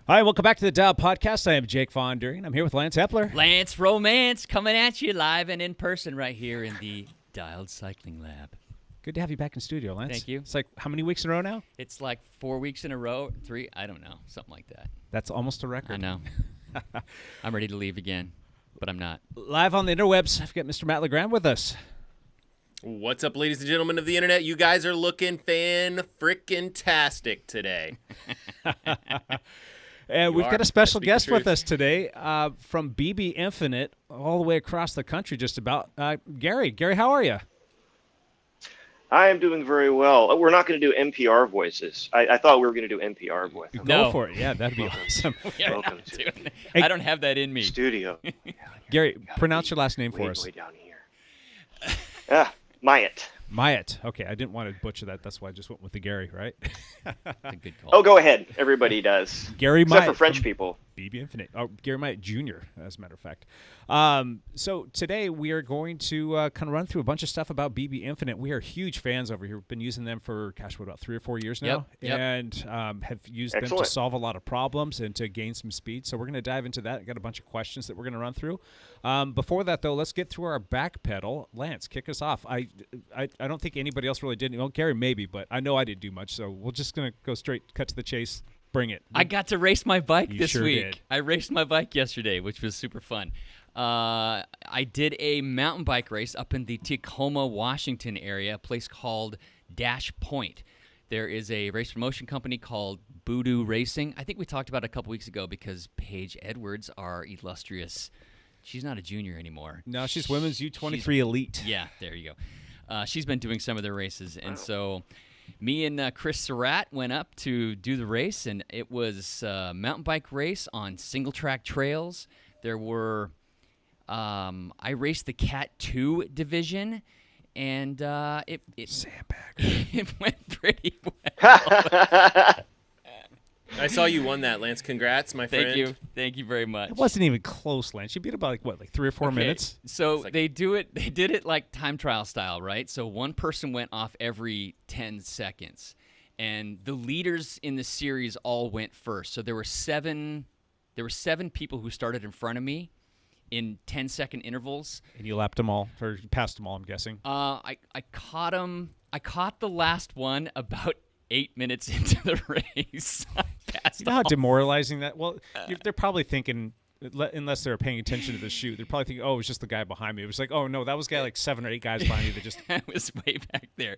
Hi, welcome back to the Dial Podcast. I am Jake Von Duren. I'm here with Lance Epler. Lance Romance coming at you live and in person right here in the Dialed Cycling Lab. Good to have you back in studio, Lance. Thank you. It's like how many weeks in a row now? It's like 4 weeks in a row, 3, I don't know, something like that. That's almost a record. I know. I'm ready to leave again, but I'm not. Live on the interwebs, I've got Mr. Matt LeGrand with us. What's up, ladies and gentlemen of the internet? You guys are looking fan-frickin-tastic today. And we've got a special guest with us today from BBinfinite, all the way across the country just about. Gary. Gary, how are you? I am doing very well. We're not going to do NPR voices. I thought we were going to do NPR voices. Go for it. Yeah, that'd be awesome. Welcome to I don't have that in me. studio. Gary, pronounce your last name for us. Way down here. Mailhiot. Mailhiot. Okay, I didn't want to butcher that. That's why I just went with the Gary, right? That's a good call. Oh, go ahead. Everybody does. Gary Except Mailhiot for French from people. BBinfinite. Oh, Gary Mailhiot Jr., as a matter of fact. So today we are going to kind of run through a bunch of stuff about BBinfinite. We are huge fans over here. We've been using them for, about 3 or 4 years now, Yep. and have used them to Excellent. solve a lot of problems and to gain some speed. So we're going to dive into that. Got a bunch of questions that we're going to run through. Before that, though, let's get through our back pedal. Lance, kick us off. I don't think anybody else really did. Well, Gary maybe, but I know I didn't do much. So we're just going to go straight, cut to the chase. Bring it. I got to race my bike You this sure week. did. I raced my bike yesterday, which was super fun. I did a mountain bike race up in the Tacoma, Washington area, a place called Dash Point. There is a race promotion company called Ws2 Racing. I think we talked about it a couple weeks ago because Paige Edwards, our illustrious, she's not a junior anymore. No, she's women's U23 elite. Yeah, there you go. She's been doing some of their races, and so me and Chris Surratt went up to do the race, and it was a mountain bike race on single-track trails. There were I raced the Cat 2 division, and it it went pretty well. I saw you won that, Lance. Congrats, my friend. Thank you very much. It wasn't even close, Lance. You beat about like 3 or 4 minutes. So like- they did it like time trial style, right? So one person went off every 10 seconds, and the leaders in the series all went first. So there were seven people who started in front of me in 10-second intervals. And you lapped them all, or you passed them all, I'm guessing. I caught him. I caught the last one about 8 minutes into the race. I passed You know how all. demoralizing that? Well, they're probably thinking, unless they're paying attention to the shoot, they're probably thinking, oh, it was just the guy behind me. It was like, oh, no, that was like 7 or 8 guys behind me that just... I was way back there.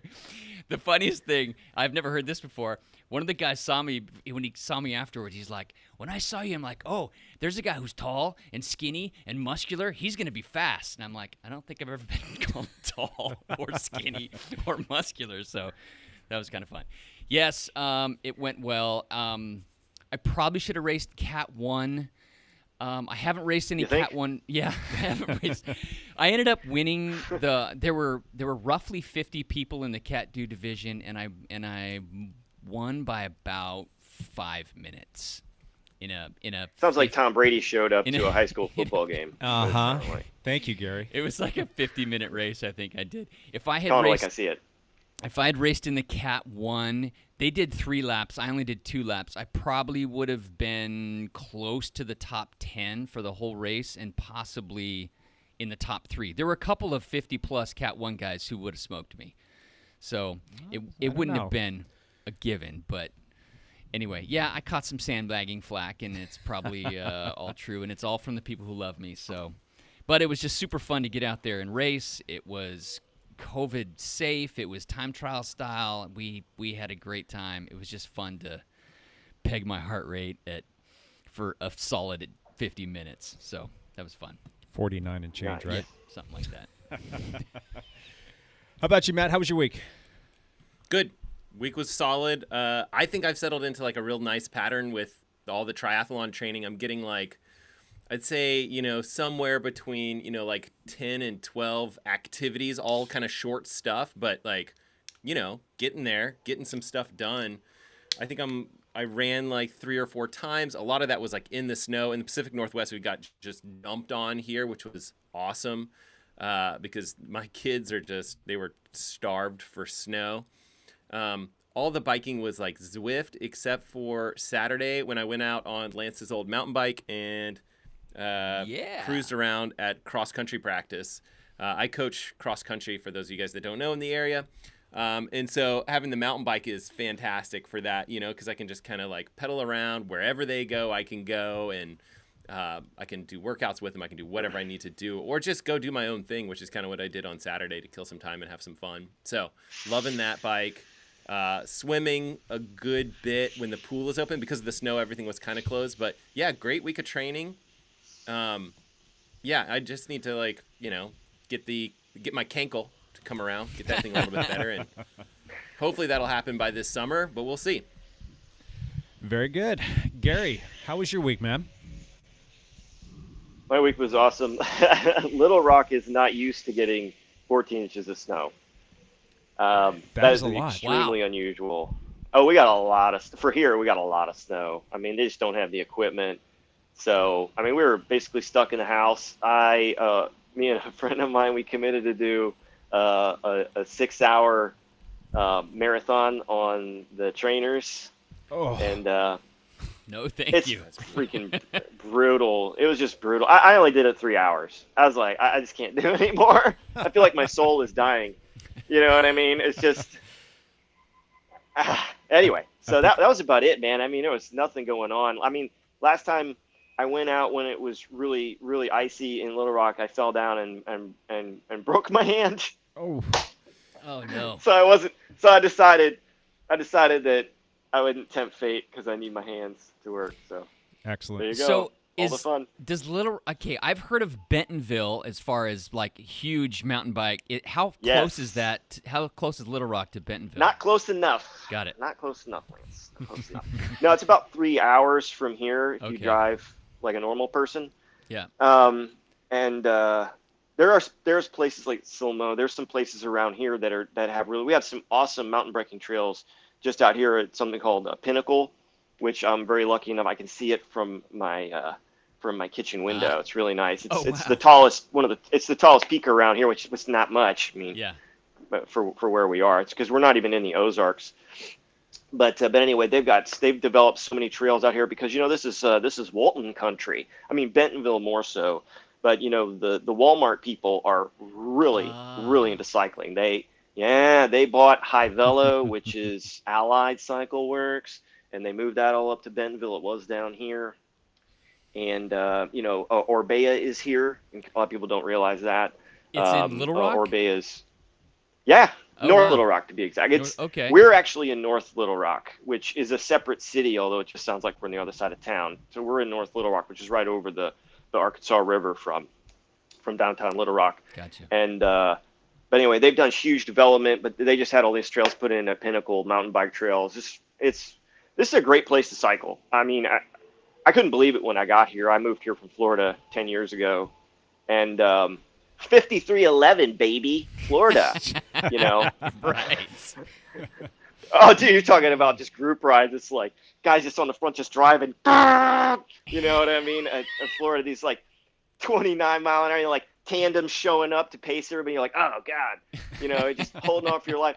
The funniest thing, I've never heard this before. One of the guys saw me, when he saw me afterwards, he's like, when I saw you, I'm like, oh, there's a guy who's tall and skinny and muscular. He's going to be fast. And I'm like, I don't think I've ever been called tall or skinny or muscular. So that was kind of fun. Yes, it went well. I probably should have raced Cat 1. I haven't raced any You think? Cat 1. Yeah, I haven't raced. I ended up winning there were roughly 50 people in the Cat 2 division, and I won by about 5 minutes in a Sounds like Tom Brady showed up In to a- a high school football game. Uh-huh. Kinda like- Thank you, Gary. It was like a 50-minute race, I think I did. If I had Kinda raced like I see it. If I had raced in the Cat 1, they did 3 laps. I only did 2 laps. I probably would have been close to the top 10 for the whole race and possibly in the top 3. There were a couple of 50-plus Cat 1 guys who would have smoked me. So it wouldn't know. have been a given. But anyway, yeah, I caught some sandbagging flack, and it's probably all true, and it's all from the people who love me. So, but it was just super fun to get out there and race. It was COVID safe. It was time trial style. We had a great time. It was just fun to peg my heart rate for a solid 50 minutes. So that was fun. 49 and change, Nice. right? Yeah, something like that. How about you, Matt? How was your week? Good. Week was solid. I think I've settled into like a real nice pattern with all the triathlon training. I'm getting like, I'd say, somewhere between, like 10 and 12 activities, all kind of short stuff, but like, getting there, getting some stuff done. I think I ran like 3 or 4 times. A lot of that was like in the snow. In the Pacific Northwest, we got just dumped on here, which was awesome because my kids they were starved for snow. all the biking was like Zwift, except for Saturday when I went out on Lance's old mountain bike and cruised around at cross country practice. I coach cross country for those of you guys that don't know in the area. And so having the mountain bike is fantastic for that, because I can just kind of like pedal around wherever they go, I can go, and I can do workouts with them. I can do whatever I need to do, or just go do my own thing, which is kind of what I did on Saturday to kill some time and have some fun. So loving that bike. Swimming a good bit when the pool is open. Because of the snow, everything was kind of closed. But yeah, great week of training. I just need to get my cankle to come around, get that thing a little bit better, and hopefully that'll happen by this summer, but we'll see. Very good. Gary, how was your week, man? My week was awesome. Little Rock is not used to getting 14 inches of snow. That is a lot. Extremely unusual. Oh, we got a lot of for here. We got a lot of snow. I mean, they just don't have the equipment. So, I mean, we were basically stuck in the house. Me and a friend of mine, we committed to do a 6-hour marathon on the trainers. Oh. And no, thank it's you. Freaking brutal. It was just brutal. I only did it 3 hours. I was like, I just can't do it anymore. I feel like my soul is dying. You know what I mean? It's just anyway. So that was about it, man. I mean, there was nothing going on. I mean, last time I went out when it was really, really icy in Little Rock, I fell down and broke my hand. Oh no. So I decided that I wouldn't tempt fate because I need my hands to work. So excellent. there you go. So all the fun. I've heard of Bentonville as far as like huge mountain bike. How close is that? How close is Little Rock to Bentonville? Not close enough. Got it. Not close enough, Lance. Not close enough. No, it's about 3 hours from here if you drive like a normal person. Yeah. There's places like Silmo. There's some places around here that have we have some awesome mountain biking trails just out here at something called Pinnacle, which I'm very lucky enough I can see it from my kitchen window. It's really nice. It's the tallest it's the tallest peak around here, which was not much. I mean, but for where we are, it's because we're not even in the Ozarks. But anyway, they've developed so many trails out here because this is Walton country. I mean Bentonville more so, but the Walmart people are really into cycling. They bought High Velo, which is Allied Cycle Works, and they moved that all up to Bentonville. It was down here. And, Orbea is here. A lot of people don't realize that. It's in Little Rock? Orbea is, North Little Rock to be exact. We're actually in North Little Rock, which is a separate city, although it just sounds like we're on the other side of town. So we're in North Little Rock, which is right over the Arkansas River from downtown Little Rock. Gotcha. And, but anyway, they've done huge development, but they just had all these trails put in at Pinnacle mountain bike trails. This is a great place to cycle. I mean, I couldn't believe it when I got here. I moved here from Florida 10 years ago, and 5311, baby, Florida. Right. Oh, dude, you're talking about just group rides. It's like guys just on the front just driving. You know what I mean? In Florida, these like 29 mile an hour, like tandems showing up to pace everybody. You're like, oh god, just holding on for your life.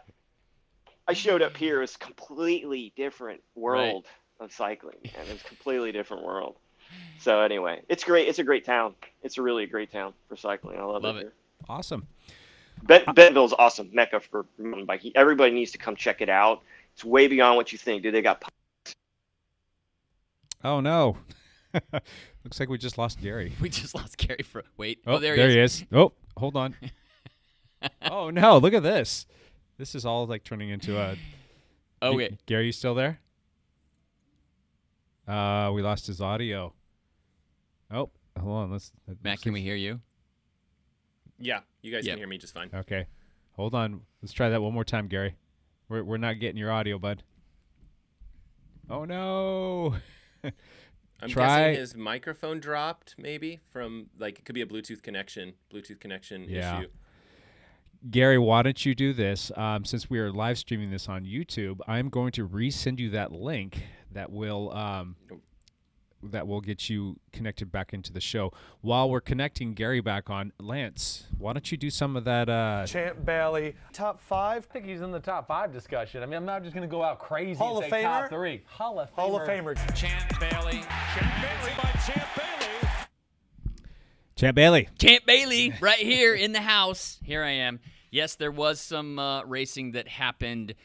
I showed up here. It's a completely different world of cycling, and it's a completely different world. So anyway, it's great. It's a great town. It's a really great town for cycling. I love it here. Awesome. Bentonville's awesome. Mecca for mountain biking. Everybody needs to come check it out. It's way beyond what you think, dude. They got. Oh no. Looks like we just lost Gary. We just lost Gary wait. Oh, there he is. Oh, hold on. Oh no, look at this. This is all like turning into a. Oh wait. Gary, you still there? We lost his audio. Oh, hold on. Matt, can we hear you? Yeah, you guys can hear me just fine. Okay, hold on. Let's try that one more time, Gary. We're not getting your audio, bud. Oh no! I'm guessing his microphone dropped, maybe from it could be a Bluetooth connection issue. Gary, why don't you do this? Since we are live streaming this on YouTube, I'm going to resend you that link that will that will get you connected back into the show. While we're connecting Gary back on, Lance, why don't you do some of that? Champ Bailey, top 5. I think he's in the top 5 discussion. I mean, I'm not just going to go out crazy Hall and of say top Famer? 3. Hall of Famer. Hall of Famer. Champ Bailey. Champ Bailey by Champ Bailey. Champ Bailey. Champ Bailey, right here in the house. Here I am. Yes, there was some racing that happened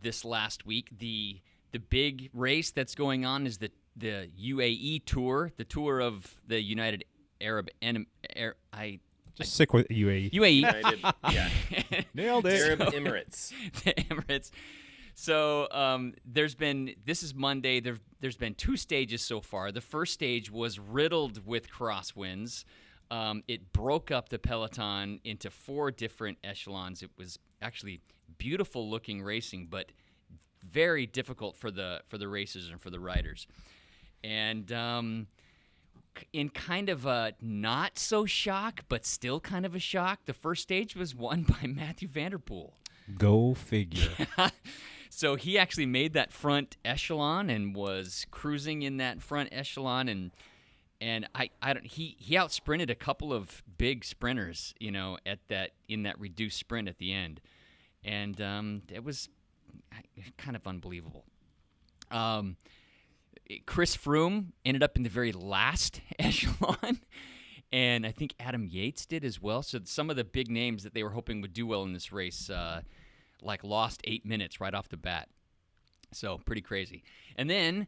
this last week. The big race that's going on is the UAE tour, the tour of the United Arab Just stick with UAE. UAE. United, yeah. Nailed it. Arab Emirates. The Emirates. So this is Monday. There's been 2 stages so far. The first stage was riddled with crosswinds. It broke up the peloton into 4 different echelons. It was actually beautiful looking racing, but very difficult for the racers and for the riders. And in kind of a not so shock, but still kind of a shock, the first stage was won by Matthew Vanderpool. Go figure. So he actually made that front echelon and was cruising in that front echelon, and he out sprinted a couple of big sprinters, in that reduced sprint at the end, and it was kind of unbelievable. Chris Froome ended up in the very last echelon, and I think Adam Yates did as well. So some of the big names that they were hoping would do well in this race, lost 8 minutes right off the bat. So pretty crazy. And then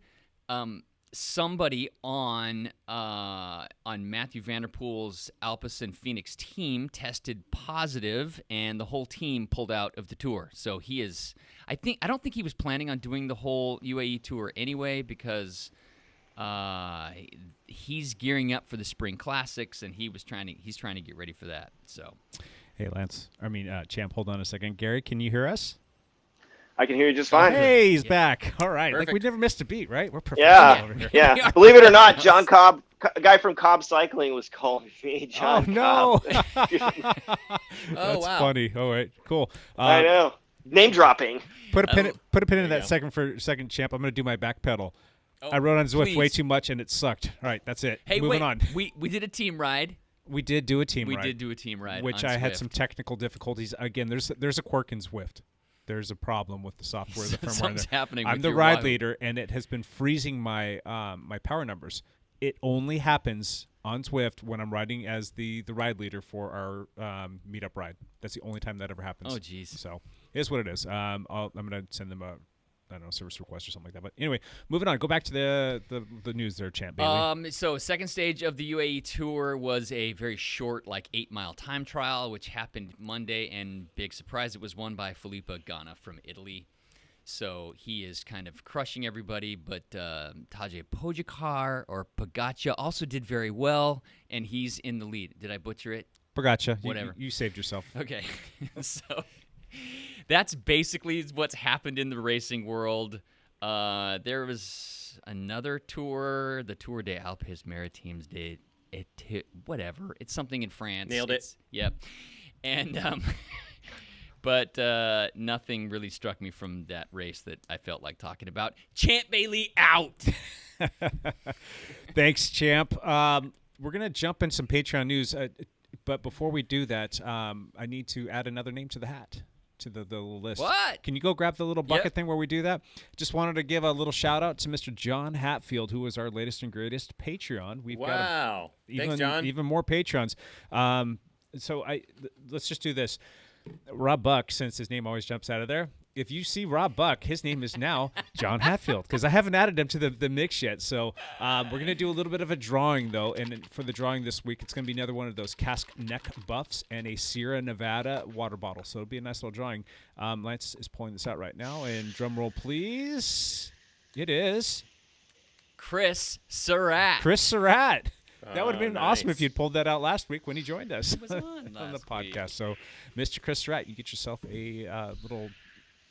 somebody on Matthew Vanderpool's Alpecin Phoenix team tested positive, and the whole team pulled out of the tour. So he is. I don't think he was planning on doing the whole UAE tour anyway, because he's gearing up for the Spring Classics, and he's trying to get ready for that. So. Hey, Champ, hold on a second. Gary, can you hear us? I can hear you just fine. Hey, he's back. All right. Perfect. Like we never missed a beat, right? We're professional over here. Yeah. Believe it or not, John Cobb, a guy from Cobb Cycling, was calling me John no. Cobb. That's wow. funny. All right, cool. I know. Name dropping. Put a pin in There that you second, Champ. I'm going to do my back pedal. Oh, I rode on Zwift way please. too much, and it sucked. All right, that's it. Hey, Moving wait. on. We did a team ride. We did do a team We ride. did do a team ride, which on I had Zwift. some technical difficulties. Again, there's a quirk in Zwift. There's a problem with the software, the firmware. Something's there. happening I'm with the your ride wild. leader, and it has been freezing my my power numbers. It only happens on Zwift when I'm riding as the ride leader for our meetup ride. That's the only time that ever happens. Oh, jeez. So here's what it is. I'm going to send them a service request or something like that. But anyway, moving on. Go back to the news there, Champ Bailey. So second stage of the UAE tour was a very short, 8-mile time trial, which happened Monday, and big surprise, it was won by Filippo Ganna from Italy. So he is kind of crushing everybody, but Tadej Pogacar also did very well, and he's in the lead. Did I butcher it? Pogaccia, Whatever. You saved yourself. Okay. So that's basically what's happened in the racing world. There was another tour, the Tour des Alpes Maritimes did whatever. It's something in France. Nailed it. Yep. And but nothing really struck me from that race that I felt like talking about. Champ Bailey out. Thanks, Champ. We're going to jump in some Patreon news. But before we do that, I need to add another name to the hat, to the list. What? Can you go grab the little bucket Yep. thing where we do that? Just wanted to give a little shout out to Mr. John Hatfield, who is our latest and greatest Patreon. We've got Wow. Thanks, John. even more Patrons. So let's just do this. Rob Buck, since his name always jumps out of there. If you see Rob Buck, his name is now John Hatfield, because I haven't added him to the mix yet. So we're going to do a little bit of a drawing, though. And for the drawing this week, it's going to be another one of those cask neck buffs and a Sierra Nevada water bottle. So it'll be a nice little drawing. Lance is pulling this out right now. And drum roll, please. It is Chris Surratt. Chris Surratt. That would have been awesome nice. if you'd pulled that out last week when he joined us was on on the last podcast. week. So, Mr. Chris Surratt, you get yourself a little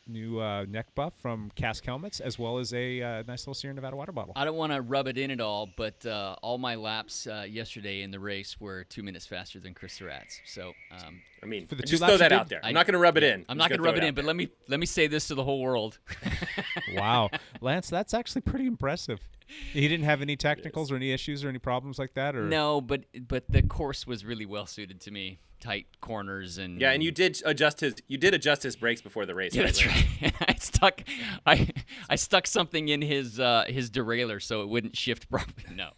new neck buff from Cask Helmets, as well as a nice little Sierra Nevada water bottle. I don't want to rub it in at all, but all my laps yesterday in the race were 2 minutes faster than Chris Surratt's. So, I mean, For the two just laps throw you that did? out there. I'm not going to rub it in. I'm not going to rub it in, but let me say this to the whole world. Wow. Lance, that's actually pretty impressive. He didn't have any technicals or any issues or any problems like that? Or No, but the course was really well suited to me. Tight corners and Yeah, and you did adjust his brakes before the race. Yeah, right, that's Lance? right. I stuck something in his derailleur so it wouldn't shift properly. No.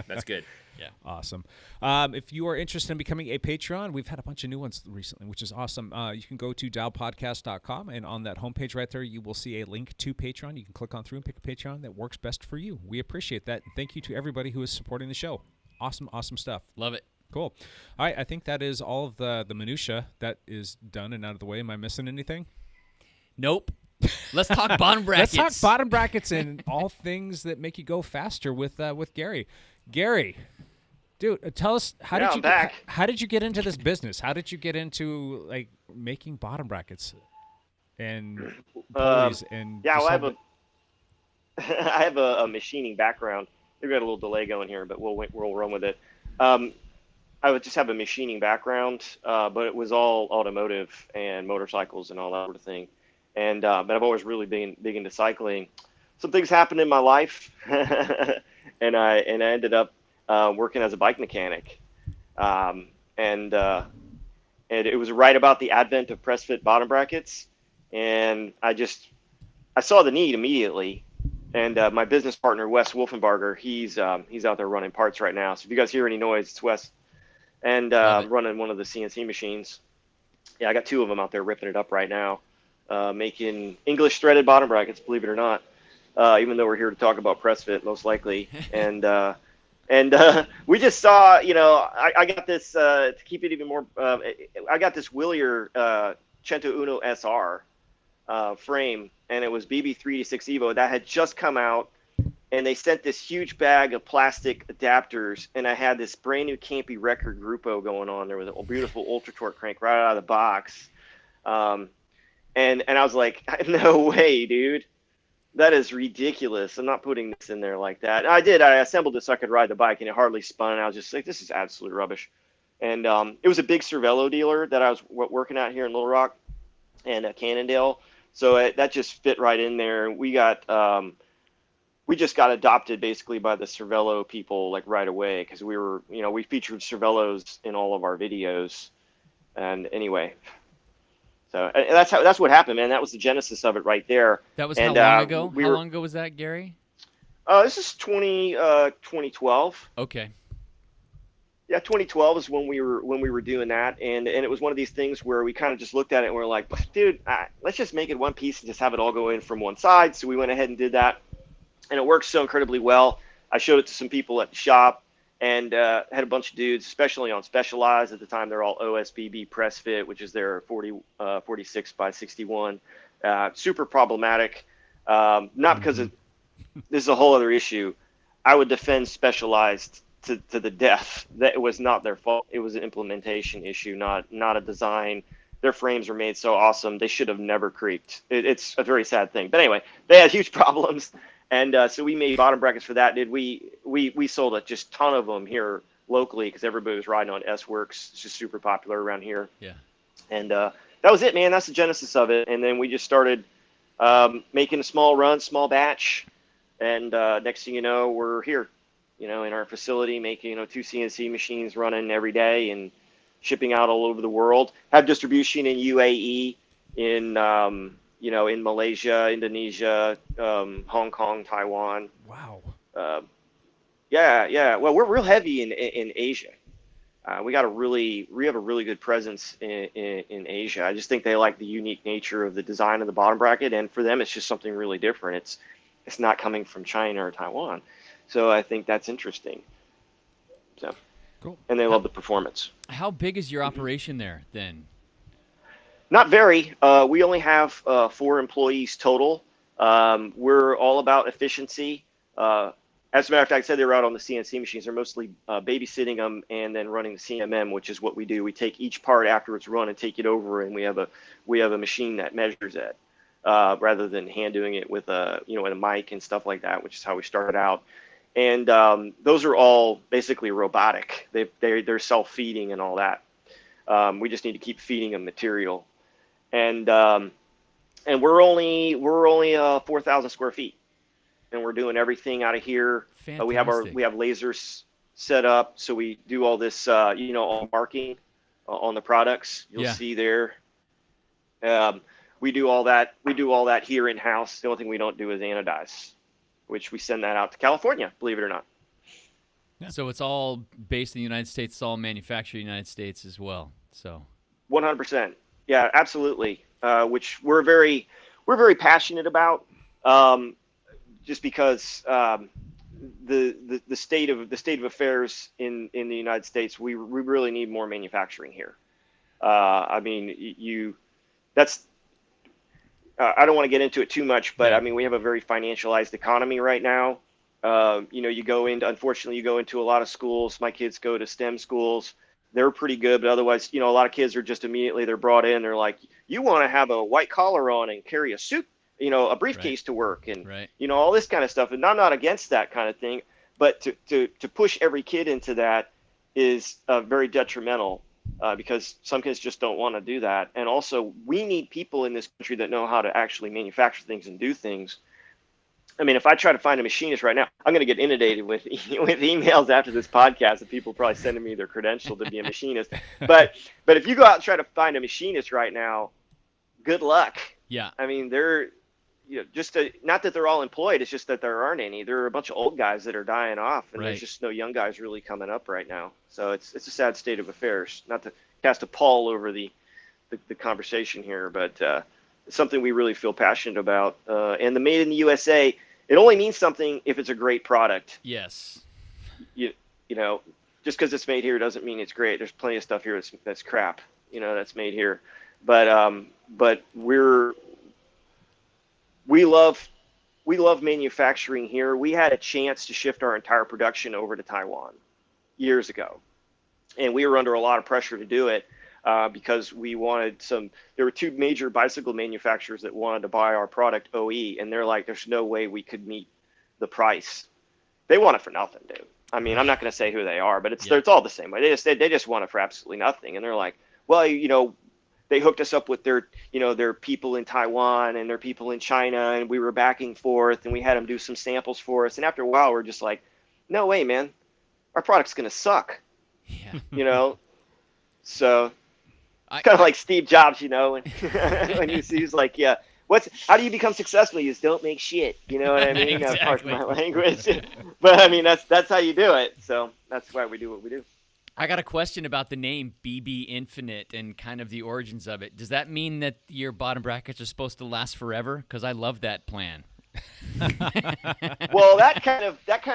That's good. Yeah. Awesome. If you are interested in becoming a Patreon, we've had a bunch of new ones recently, which is awesome. You can go to dialpodcast.com, and on that homepage right there, you will see a link to Patreon. You can click on through and pick a Patreon that works best for you. We appreciate that. Thank you to everybody who is supporting the show. Awesome, awesome stuff. Love it. Cool. All right, I think that is all of the minutia that is done and out of the way. Am I missing anything? Nope. Let's talk bottom brackets. Let's talk bottom brackets and all things that make you go faster with Gary. Gary, dude, tell us how did you get into this business? How did you get into like making bottom brackets and pulleys and yeah, well, I have a machining background. We've got a little delay going here, but we'll run with it. I would just have a machining background, but it was all automotive and motorcycles and all that sort of thing. And but I've always really been big into cycling. Some things happened in my life, and I ended up working as a bike mechanic. And it was right about the advent of press fit bottom brackets, and I saw the need immediately. And my business partner Wes Wolfenbarger, he's out there running parts right now. So if you guys hear any noise, it's Wes. And running one of the CNC machines. Yeah, I got 2 of them out there ripping it up right now, making English threaded bottom brackets, believe it or not, even though we're here to talk about press fit, most likely. And we just saw, I got this, to keep it even more, I got this Willier Cento Uno SR frame, and it was BB386 Evo that had just come out. And they sent this huge bag of plastic adapters, and I had this brand new campy record Grupo going on there with a beautiful ultra torque crank right out of the box. And I was like, no way, dude. That is ridiculous. I'm not putting this in there like that. And I did. I assembled it so I could ride the bike, and it hardly spun. And I was just like, this is absolute rubbish. And it was a big Cervelo dealer that I was working at here in Little Rock and Cannondale. So that just fit right in there. We just got adopted basically by the Cervelo people like right away because we featured Cervelos in all of our videos. And anyway, so that's what happened, man. That was the genesis of it right there. That was how long ago? How long ago was that, Gary? This is 2012. Okay. Yeah, 2012 is when we were doing that, and it was one of these things where we kind of just looked at it and we're like, dude, let's just make it one piece and just have it all go in from one side. So we went ahead and did that. And it works so incredibly well. I showed it to some people at the shop and had a bunch of dudes, especially on Specialized. At the time, they're all OSBB press fit, which is their 46 by 61. Super problematic. Not because this is a whole other issue. I would defend Specialized to the death. That it was not their fault. It was an implementation issue, not a design. Their frames are made so awesome. They should have never creaked. It's a very sad thing. But anyway, they had huge problems. And so we made bottom brackets for that. We sold a just ton of them here locally because everybody was riding on S-Works. It's just super popular around here. Yeah. And that was it, man. That's the genesis of it. And then we just started making a small run, small batch. And next thing you know, we're here, in our facility making 2 CNC machines running every day and shipping out all over the world. Have distribution in UAE, in Malaysia, Indonesia, Hong Kong, Taiwan. Wow. Yeah. Well, we're real heavy in Asia. We have a really good presence in Asia. I just think they like the unique nature of the design of the bottom bracket, and for them, it's just something really different. It's not coming from China or Taiwan, so I think that's interesting. So, cool. And they love the performance. How big is your operation there then? Not very. We only have 4 employees total. We're all about efficiency. As a matter of fact, I said they were out on the CNC machines. They're mostly babysitting them and then running the CMM, which is what we do. We take each part after it's run and take it over, and we have a machine that measures it. rather than hand doing it with with a mic and stuff like that, which is how we started out. And those are all basically robotic. They're self-feeding and all that. We just need to keep feeding them material. And we're only 4,000 square feet, and we're doing everything out of here. We have lasers set up, so we do all this all marking on the products. You'll see there. We do all that. We do all that here in house. The only thing we don't do is anodize, which we send that out to California, believe it or not. So it's all based in the United States. It's all manufactured in the United States as well. So 100%. Yeah, absolutely. Which we're very passionate about, just because the state of affairs in the United States, we really need more manufacturing here. I mean, I don't want to get into it too much, but I mean, we have a very financialized economy right now. Unfortunately, you go into a lot of schools. My kids go to STEM schools. They're pretty good, but otherwise, a lot of kids are just they're brought in. They're like, you want to have a white collar on and carry a suit, a briefcase to work, and all this kind of stuff. And I'm not against that kind of thing, but to push every kid into that is very detrimental, because some kids just don't want to do that. And also, we need people in this country that know how to actually manufacture things and do things. I mean, if I try to find a machinist right now, I'm going to get inundated with emails after this podcast of people probably sending me their credential to be a machinist. But if you go out and try to find a machinist right now, good luck. Yeah. I mean, not that they're all employed. It's just that there aren't any. There are a bunch of old guys that are dying off, and there's just no young guys really coming up right now. So it's a sad state of affairs. Not to cast a pall over the conversation here, but it's something we really feel passionate about. And the Made in the USA, it only means something if it's a great product. Yes. Just because it's made here doesn't mean it's great. There's plenty of stuff here that's crap, that's made here. But we love manufacturing here. We had a chance to shift our entire production over to Taiwan years ago, and we were under a lot of pressure to do it. Because there were two major bicycle manufacturers that wanted to buy our product OE, and they're like, there's no way we could meet the price. They want it for nothing, dude. I mean, I'm not going to say who they are, but it's all the same way. They just want it for absolutely nothing. And they're like, well, they hooked us up with their people in Taiwan and their people in China, and we were back and forth, and we had them do some samples for us. And after a while, we're just like, no way, man, our product's going to suck. Yeah. So it's kind of like Steve Jobs, when he's like, yeah, how do you become successful? You just don't make shit. You know what I mean? Exactly. That's part of my language. But I mean, that's how you do it. So that's why we do what we do. I got a question about the name BBinfinite and kind of the origins of it. Does that mean that your bottom brackets are supposed to last forever? Because I love that plan. Well, that kind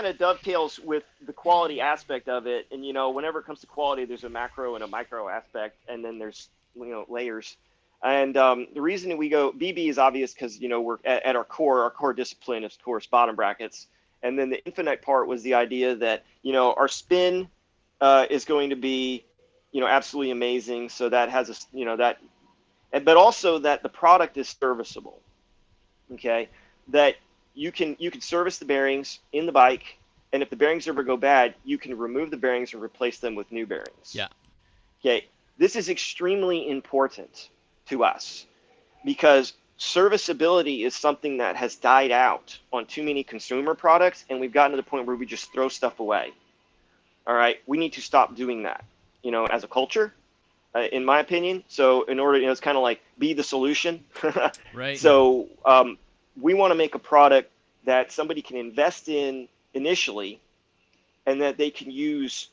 of dovetails with the quality aspect of it. And whenever it comes to quality, there's a macro and a micro aspect, and then there's layers. And the reason we go BB is obvious because we're at our core discipline is, of course, bottom brackets. And then the infinite part was the idea that our spin is going to be absolutely amazing. So that has but also that the product is serviceable. Okay. That you can service the bearings in the bike, and if the bearings ever go bad, you can remove the bearings and replace them with new bearings. Yeah. Okay. This is extremely important to us because serviceability is something that has died out on too many consumer products, and we've gotten to the point where we just throw stuff away. All right. We need to stop doing that, as a culture, in my opinion. So in order, it's kind of like be the solution. Right. So, we want to make a product that somebody can invest in initially and that they can use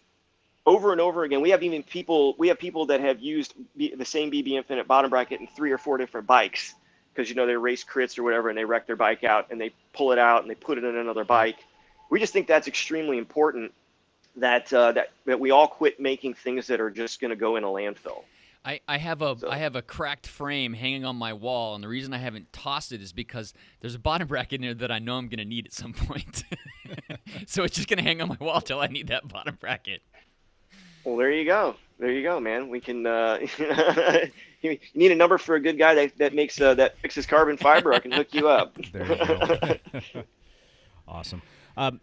over and over again. We have people that have used the same BBinfinite bottom bracket in 3 or 4 different bikes because, they race crits or whatever, and they wreck their bike out and they pull it out and they put it in another bike. We just think that's extremely important that we all quit making things that are just going to go in a landfill. I have a cracked frame hanging on my wall, and the reason I haven't tossed it is because there's a bottom bracket in there that I know I'm going to need at some point. So it's just going to hang on my wall till I need that bottom bracket. Well, there you go, man. We can you need a number for a good guy that makes that fixes carbon fiber, I can hook you up. There you go. Awesome.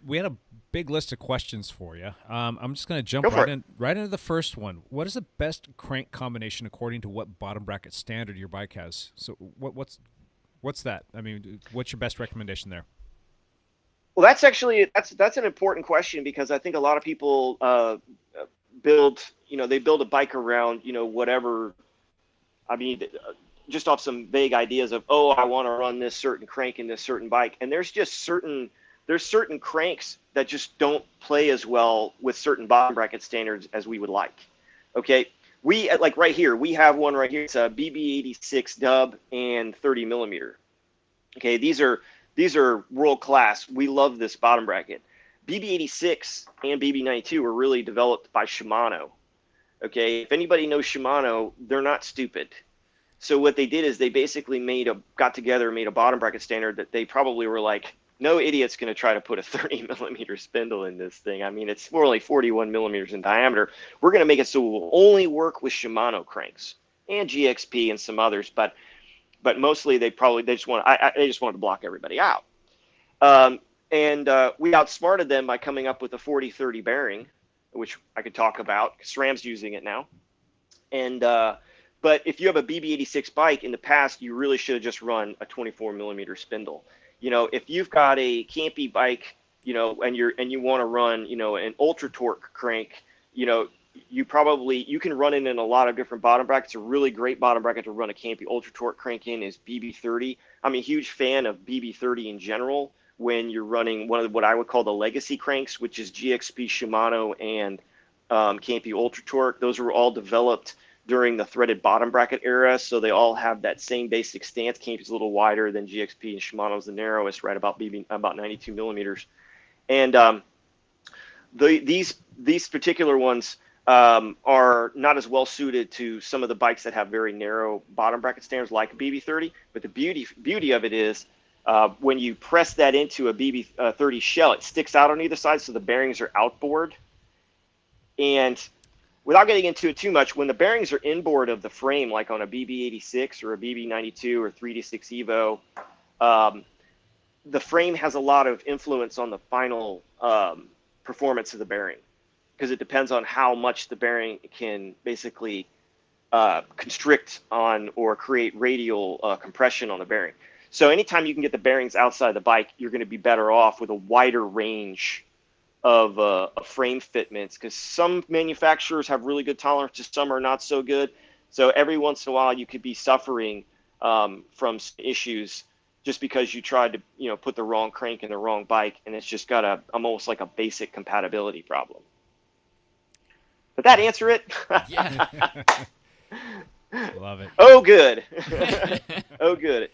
We had a big list of questions for you. I'm just going to jump Go for right into the first one. What is the best crank combination according to what bottom bracket standard your bike has? So what's that? I mean, what's your best recommendation there? Well, that's an important question, because I think a lot of people build a bike around whatever. I mean, just off some vague ideas of, oh, I want to run this certain crank in this certain bike, and there's certain cranks that just don't play as well with certain bottom bracket standards as we would like. Okay, we like right here, we have one right here. It's a BB86 dub and 30 millimeter. Okay, these are world class. We love this bottom bracket. BB86 and BB92 were really developed by Shimano. Okay, if anybody knows Shimano, they're not stupid. So what they did is they basically got together and made a bottom bracket standard that they probably were like, no idiot's going to try to put a 30 millimeter spindle in this thing. I mean, it's more like 41 millimeters in diameter. We're going to make it so it will only work with Shimano cranks and GXP and some others, but mostly they just wanted to block everybody out. And we outsmarted them by coming up with a 40-30 bearing, which I could talk about. SRAM's using it now. And but if you have a BB86 bike, in the past, you really should have just run a 24 millimeter spindle. If you've got a campy bike, and you want to run, an ultra torque crank, you can run it in a lot of different bottom brackets. A really great bottom bracket to run a campy ultra torque crank in is BB30. I'm a huge fan of BB30 in general when you're running one of what I would call the legacy cranks, which is GXP, Shimano, and campy ultra torque. Those were all developed during the threaded bottom bracket era, so they all have that same basic stance. Campy's a little wider than GXP, and Shimano's the narrowest, right about 92 millimeters. And these particular ones are not as well suited to some of the bikes that have very narrow bottom bracket standards like a BB30. But the beauty of it is when you press that into a BB30 shell, it sticks out on either side, so the bearings are outboard. And without getting into it too much, when the bearings are inboard of the frame, like on a BB86 or a BB92 or 3D6 Evo, the frame has a lot of influence on the final performance of the bearing, because it depends on how much the bearing can basically constrict on or create radial compression on the bearing. So anytime you can get the bearings outside the bike, you're going to be better off with a wider range of frame fitments, because some manufacturers have really good tolerances, some are not so good. So every once in a while you could be suffering from issues just because you tried to put the wrong crank in the wrong bike, and it's just got almost like a basic compatibility problem. Did that answer it? Yeah. Love it. Oh, good. Oh, good.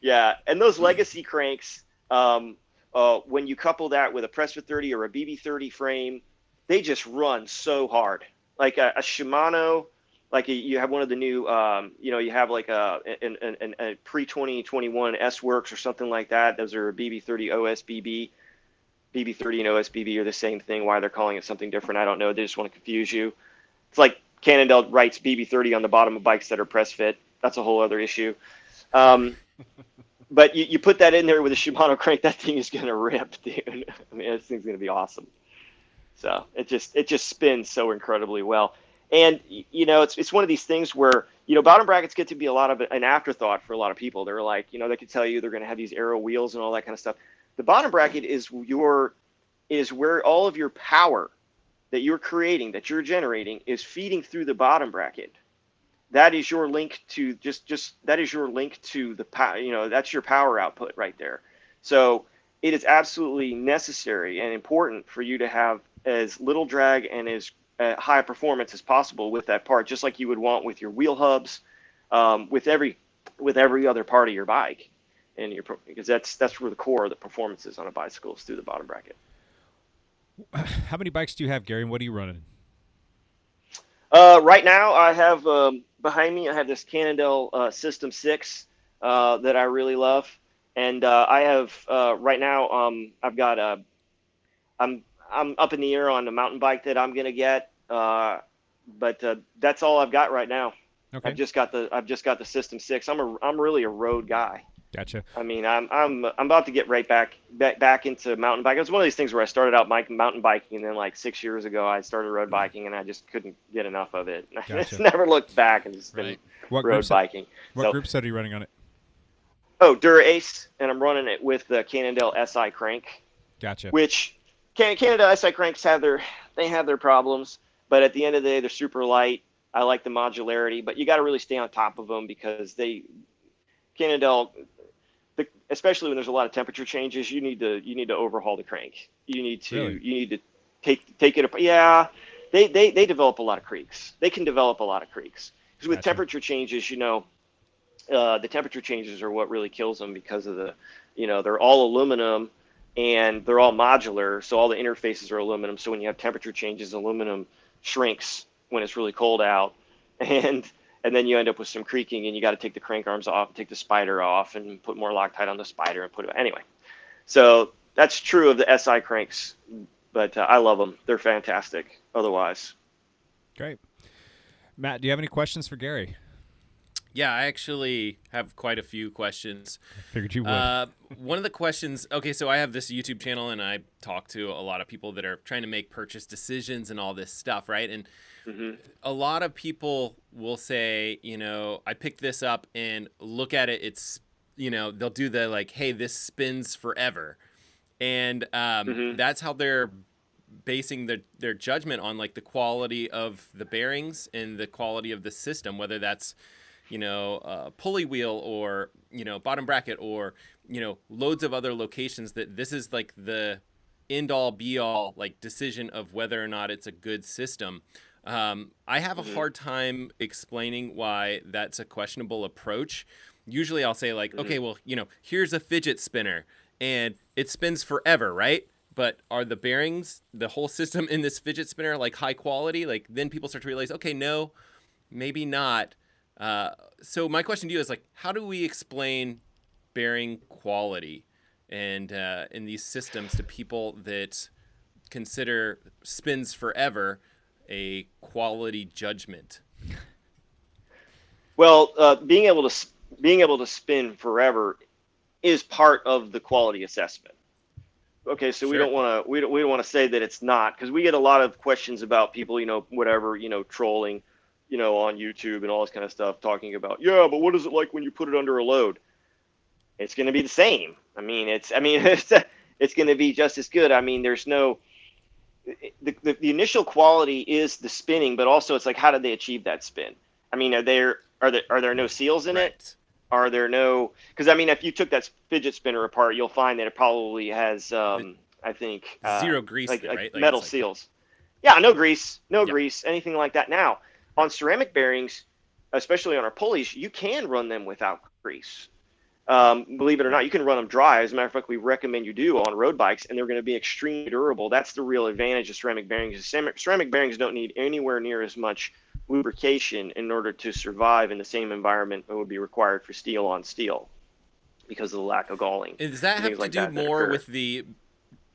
Yeah, and those legacy cranks, when you couple that with a Pressfit 30 or a BB30 frame, they just run so hard. Like a Shimano, you have one of the new, you have like a pre-2021 S-Works or something like that. Those are BB30 OSBB. BB30 and OSBB are the same thing. Why they're calling it something different, I don't know. They just want to confuse you. It's like Cannondale writes BB30 on the bottom of bikes that are press fit. That's a whole other issue. But you put that in there with a Shimano crank, that thing is going to rip, dude. I mean, this thing's going to be awesome. So it just spins so incredibly well. And, it's one of these things where, bottom brackets get to be a lot of an afterthought for a lot of people. They're like, they could tell you they're going to have these aero wheels and all that kind of stuff. The bottom bracket is where all of your power that you're creating, that you're generating, is feeding through the bottom bracket. That is your link to that is your link to the power. That's your power output right there. So it is absolutely necessary and important for you to have as little drag and as high performance as possible with that part, just like you would want with your wheel hubs, with every other part of your bike, and because that's where the core of the performance is on a bicycle, is through the bottom bracket. How many bikes do you have, Gary, and what are you running? Right now, I have behind me, I have this Cannondale System 6 that I really love, and I have right now I've got I'm up in the air on the mountain bike that I'm gonna get, but that's all I've got right now. Okay. I've just got the System 6. I'm really a road guy. Gotcha. I mean, I'm about to get right back into mountain biking. It was one of these things where I started out mountain biking, and then like 6 years ago I started road biking, and I just couldn't get enough of it. I Gotcha. just never looked back and just been Right. What road biking. What group set are you running on it? Oh, Dura Ace, and I'm running it with the Cannondale SI crank, Gotcha. which Cannondale SI cranks have their problems, but at the end of the day, they're super light. I like the modularity, but you got to really stay on top of them because Cannondale, especially when there's a lot of temperature changes, you need to overhaul the crank. You need to take it apart. Yeah, they develop a lot of creaks. They can develop a lot of creaks because with Gotcha. temperature changes, the temperature changes are what really kills them because of they're all aluminum and they're all modular, so all the interfaces are aluminum. So when you have temperature changes, aluminum shrinks when it's really cold out, and then you end up with some creaking, and you got to take the crank arms off, and take the spider off, and put more Loctite on the spider, and put it anyway. So that's true of the SI cranks, but I love them. They're fantastic. Otherwise, Great. Matt, do you have any questions for Gary? Yeah, I actually have quite a few questions. Figured you would. One of the questions, okay, so I have this YouTube channel and I talk to a lot of people that are trying to make purchase decisions and all this stuff, right? And a lot of people will say, I picked this up and look at it. It's, they'll do the like, hey, this spins forever. And that's how they're basing their judgment on like the quality of the bearings and the quality of the system, whether that's, pulley wheel or, bottom bracket or, loads of other locations, that this is like the end all be all like decision of whether or not it's a good system. I have a hard time explaining why that's a questionable approach. Usually I'll say like, okay, well, here's a fidget spinner and it spins forever, right? But are the bearings, the whole system in this fidget spinner, like high quality? Like then people start to realize, okay, no, maybe not. So my question to you is like, how do we explain bearing quality and in these systems to people that consider spins forever a quality judgment? well, being able to spin forever is part of the quality assessment. Okay, so we Sure. don't want to say that it's not, because we get a lot of questions about people, trolling, on YouTube and all this kind of stuff, talking about, yeah, but what is it like when you put it under a load? It's going to be the same. It's going to be just as good. There's no, the initial quality is the spinning, but also it's like, how did they achieve that spin? Are there no seals in it? Are there no, because if you took that fidget spinner apart, you'll find that it probably has, I think, Zero grease, like right? Like metal it's like- seals. Yeah, no grease, Yep. anything like that. Now, on ceramic bearings, especially on our pulleys, you can run them without grease. Believe it or not, you can run them dry. As a matter of fact, we recommend you do on road bikes, and they're going to be extremely durable. That's the real advantage of ceramic bearings. Ceramic bearings don't need anywhere near as much lubrication in order to survive in the same environment that would be required for steel on steel because of the lack of galling. And does that and have things to like do that more occur. with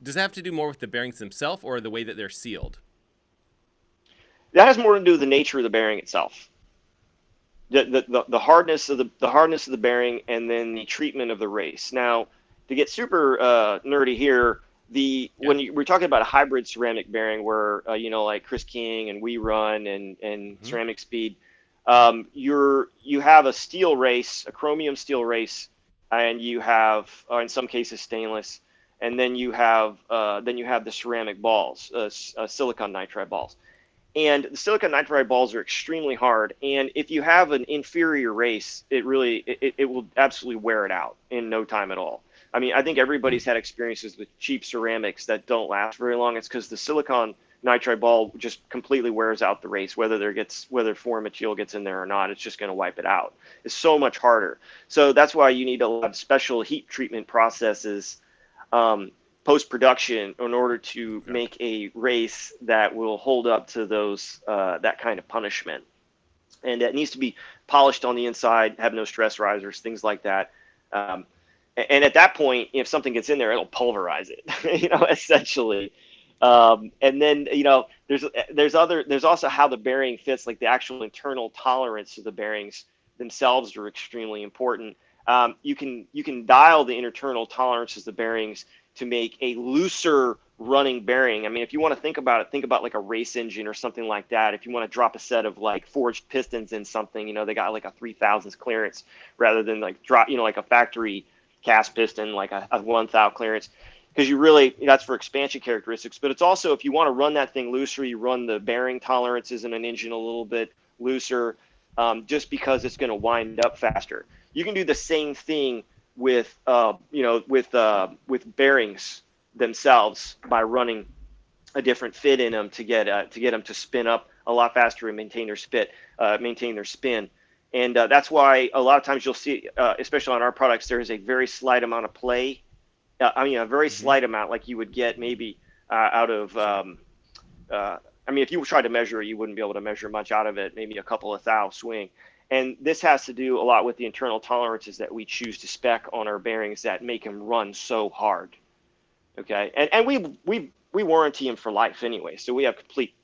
does that have to do more with the bearings themselves or the way that they're sealed? That has more to do with the nature of the bearing itself. The hardness of the bearing, and then the treatment of the race. Now, to get super nerdy here, when we're talking about a hybrid ceramic bearing, where like Chris King and We Run and Ceramic Speed, you have a steel race, a chromium steel race, and you have, in some cases, stainless, and then you have the ceramic balls, silicon nitride balls. And the silicon nitride balls are extremely hard. And if you have an inferior race, it will absolutely wear it out in no time at all. I think everybody's had experiences with cheap ceramics that don't last very long. It's because the silicon nitride ball just completely wears out the race, whether foreign material gets in there or not. It's just going to wipe it out. It's so much harder. So that's why you need to have special heat treatment processes post-production in order to make a race that will hold up to that kind of punishment. And it needs to be polished on the inside, have no stress risers, things like that. And at that point, if something gets in there, it'll pulverize it, essentially. And then, there's also how the bearing fits, like the actual internal tolerance of the bearings themselves are extremely important. You can dial the internal tolerances of the bearings to make a looser running bearing. I mean, if you want to think about like a race engine or something like that. If you want to drop a set of like forged pistons in something, they got like a 3,000th clearance rather than like drop, like a factory cast piston, like a 1,000 clearance. Because that's for expansion characteristics. But it's also, if you want to run that thing looser, you run the bearing tolerances in an engine a little bit looser, just because it's going to wind up faster. You can do the same thing with bearings themselves by running a different fit in them to get them to spin up a lot faster and maintain their spin. And that's why a lot of times you'll see, especially on our products, there is a very slight amount of play. A very slight amount, like you would get maybe out of. If you tried to measure it, you wouldn't be able to measure much out of it. Maybe a couple of thou swing. And this has to do a lot with the internal tolerances that we choose to spec on our bearings that make them run so hard. Okay, and we warranty them for life anyway, so we have complete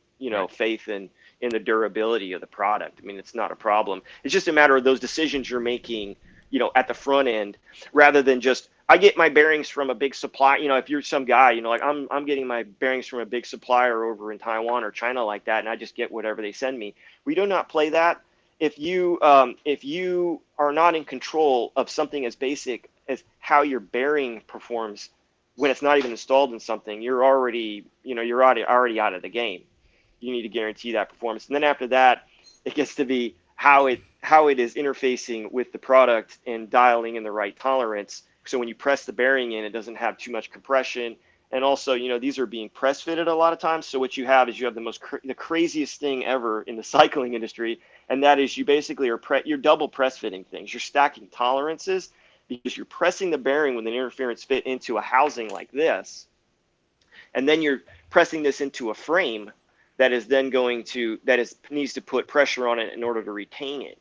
faith in the durability of the product. I mean, it's not a problem. It's just a matter of those decisions you're making, at the front end, rather than just I get my bearings from a big supplier. If you're some guy, like I'm getting my bearings from a big supplier over in Taiwan or China like that, and I just get whatever they send me. We do not play that. If you are not in control of something as basic as how your bearing performs when it's not even installed in something, you're already already out of the game. You need to guarantee that performance, and then after that, it gets to be how it is interfacing with the product and dialing in the right tolerance. So when you press the bearing in, it doesn't have too much compression. And also, these are being press fitted a lot of times. So what you have is the craziest thing ever in the cycling industry. And that is you basically you're double press fitting things. You're stacking tolerances because you're pressing the bearing with an interference fit into a housing like this. And then you're pressing this into a frame that is then needs to put pressure on it in order to retain it.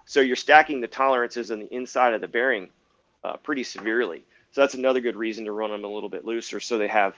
So you're stacking the tolerances on the inside of the bearing pretty severely. So that's another good reason to run them a little bit looser. So they have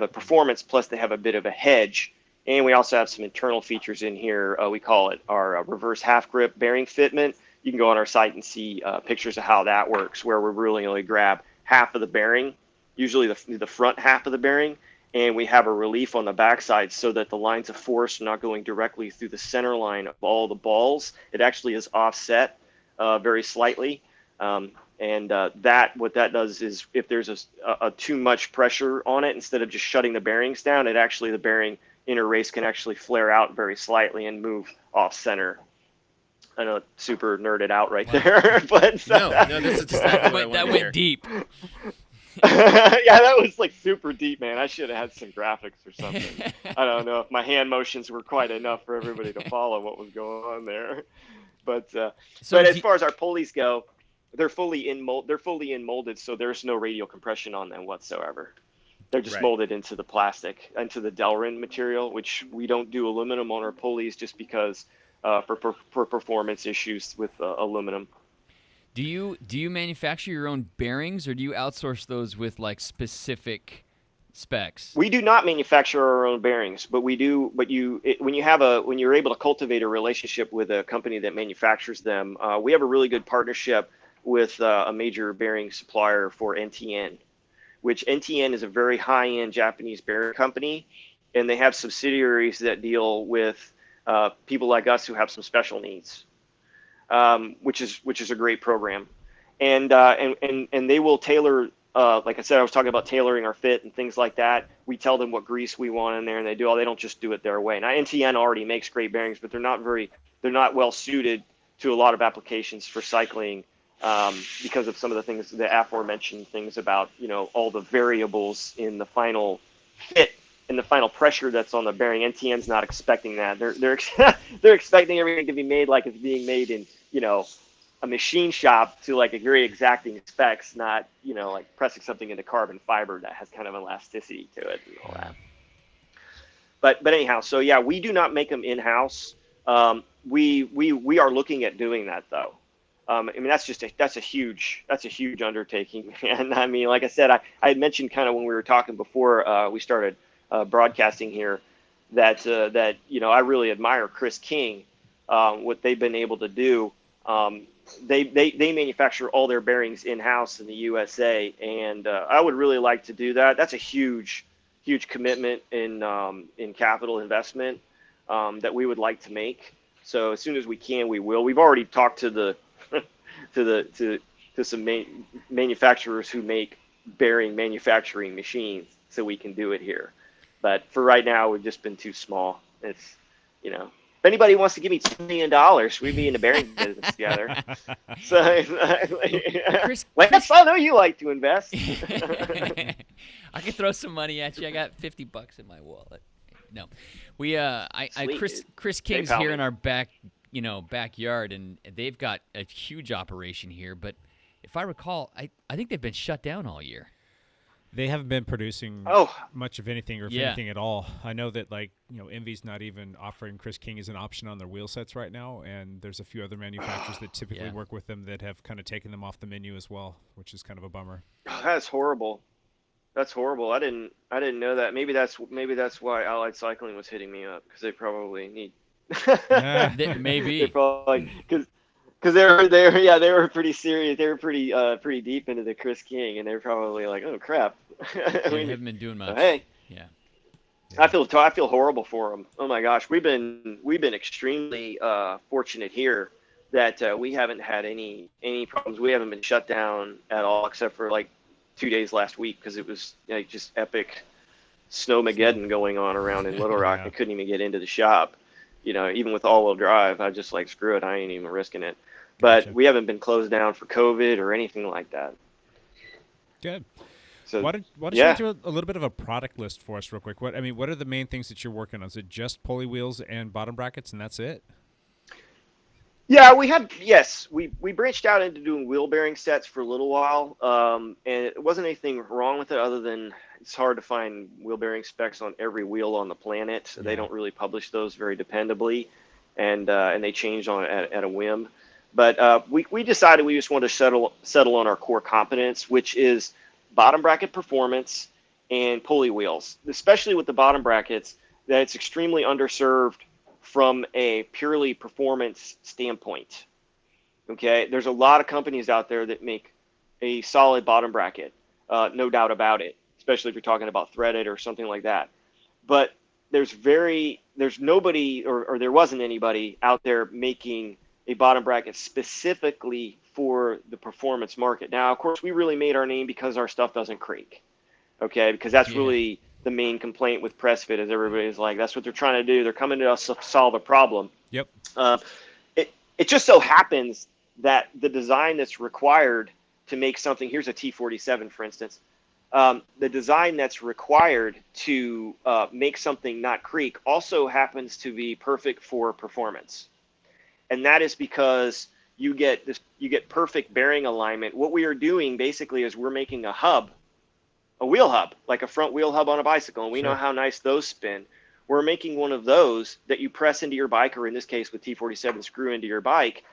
a performance, plus they have a bit of a hedge. And we also have some internal features in here. We call it our reverse half grip bearing fitment. You can go on our site and see pictures of how that works, where we really only grab half of the bearing, usually the front half of the bearing, and we have a relief on the backside so that the lines of force are not going directly through the center line of all the balls. It actually is offset very slightly. What that does is if there's a too much pressure on it, instead of just shutting the bearings down, the bearing inner race can actually flare out very slightly and move off center. I know, super nerded out right there, but no, this is exactly what I that wanted to hear. went deep. yeah, that was like super deep, man. I should have had some graphics or something. I don't know if my hand motions were quite enough for everybody to follow what was going on there. But as far as our pulleys go, they're fully in molded, so there's no radial compression on them whatsoever. They're just molded into the plastic, into the Delrin material, which we don't do aluminum on our pulleys just because for performance issues with aluminum. Do you manufacture your own bearings, or do you outsource those with like specific specs? We do not manufacture our own bearings, but we do. But when you're able to cultivate a relationship with a company that manufactures them, we have a really good partnership with a major bearing supplier for NTN, which NTN is a very high-end Japanese bearing company, and they have subsidiaries that deal with people like us who have some special needs, which is a great program, and they will tailor. Like I said, I was talking about tailoring our fit and things like that. We tell them what grease we want in there, and they don't just do it their way. Now NTN already makes great bearings, but they're not well suited to a lot of applications for cycling. Because of some of the aforementioned things about, all the variables in the final fit and the final pressure that's on the bearing. NTN's not expecting that. They're expecting everything to be made like it's being made in, a machine shop to like a very exacting specs, not, like pressing something into carbon fiber that has kind of elasticity to it and all that. But anyhow, so yeah, we do not make them in-house. We are looking at doing that though. That's a huge undertaking. And I mean, like I said, I had mentioned kind of when we were talking before we started broadcasting here that I really admire Chris King, what they've been able to do. They manufacture all their bearings in-house in the USA, and I would really like to do that. That's a huge commitment in capital investment that we would like to make. So as soon as we can, we will. We've already talked to some manufacturers who make bearing manufacturing machines, so we can do it here. But for right now, we've just been too small. It's, if anybody wants to give me $2 million, we'd be in the bearing business together. So, Lance, I know you like to invest. I could throw some money at you. I got $50 in my wallet. No, Chris King's here in our backyard, and they've got a huge operation here. But if I recall, I think they've been shut down all year. They haven't been producing much of anything or if anything at all. I know that Envy's not even offering Chris King as an option on their wheel sets right now, and there's a few other manufacturers that typically work with them that have kind of taken them off the menu as well, which is kind of a bummer. That's horrible. That's horrible. I didn't know that. Maybe that's why Allied Cycling was hitting me up, because they probably need. Maybe. They probably because they were pretty serious. They were pretty deep into the Chris King, and they're probably like, oh crap. They haven't been doing much. Hey. Yeah. I feel horrible for them. Oh my gosh, we've been extremely fortunate here that we haven't had any problems. We haven't been shut down at all, except for like 2 days last week, because it was just epic snowmageddon going on around in Little Rock. I couldn't even get into the shop. Even with all-wheel drive, I just like, screw it, I ain't even risking it. But we haven't been closed down for COVID or anything like that. Good. So why don't you run through a little bit of a product list for us real quick? What are the main things that you're working on? Is it just pulley wheels and bottom brackets, and that's it? Yeah, we branched out into doing wheel bearing sets for a little while, and it wasn't anything wrong with it other than it's hard to find wheel bearing specs on every wheel on the planet. Yeah. They don't really publish those very dependably, and they change at a whim. But we decided we just wanted to settle on our core competence, which is bottom bracket performance and pulley wheels, especially with the bottom brackets, that it's extremely underserved from a purely performance standpoint. Okay, there's a lot of companies out there that make a solid bottom bracket, no doubt about it, especially if you're talking about threaded or something like that. But there's nobody, or there wasn't anybody out there making a bottom bracket specifically for the performance market. Now, of course, we really made our name because our stuff doesn't creak. Okay, because that's really the main complaint with PressFit, is everybody's like, that's what they're trying to do. They're coming to us to solve a problem. Yep. It just so happens that the design that's required to make something, here's a T47, for instance, the design that's required to make something not creak also happens to be perfect for performance. And that is because you get perfect bearing alignment. What we are doing basically is we're making a wheel hub, like a front wheel hub on a bicycle. And we know how nice those spin. We're making one of those that you press into your bike, or in this case with T47, screw into your bike,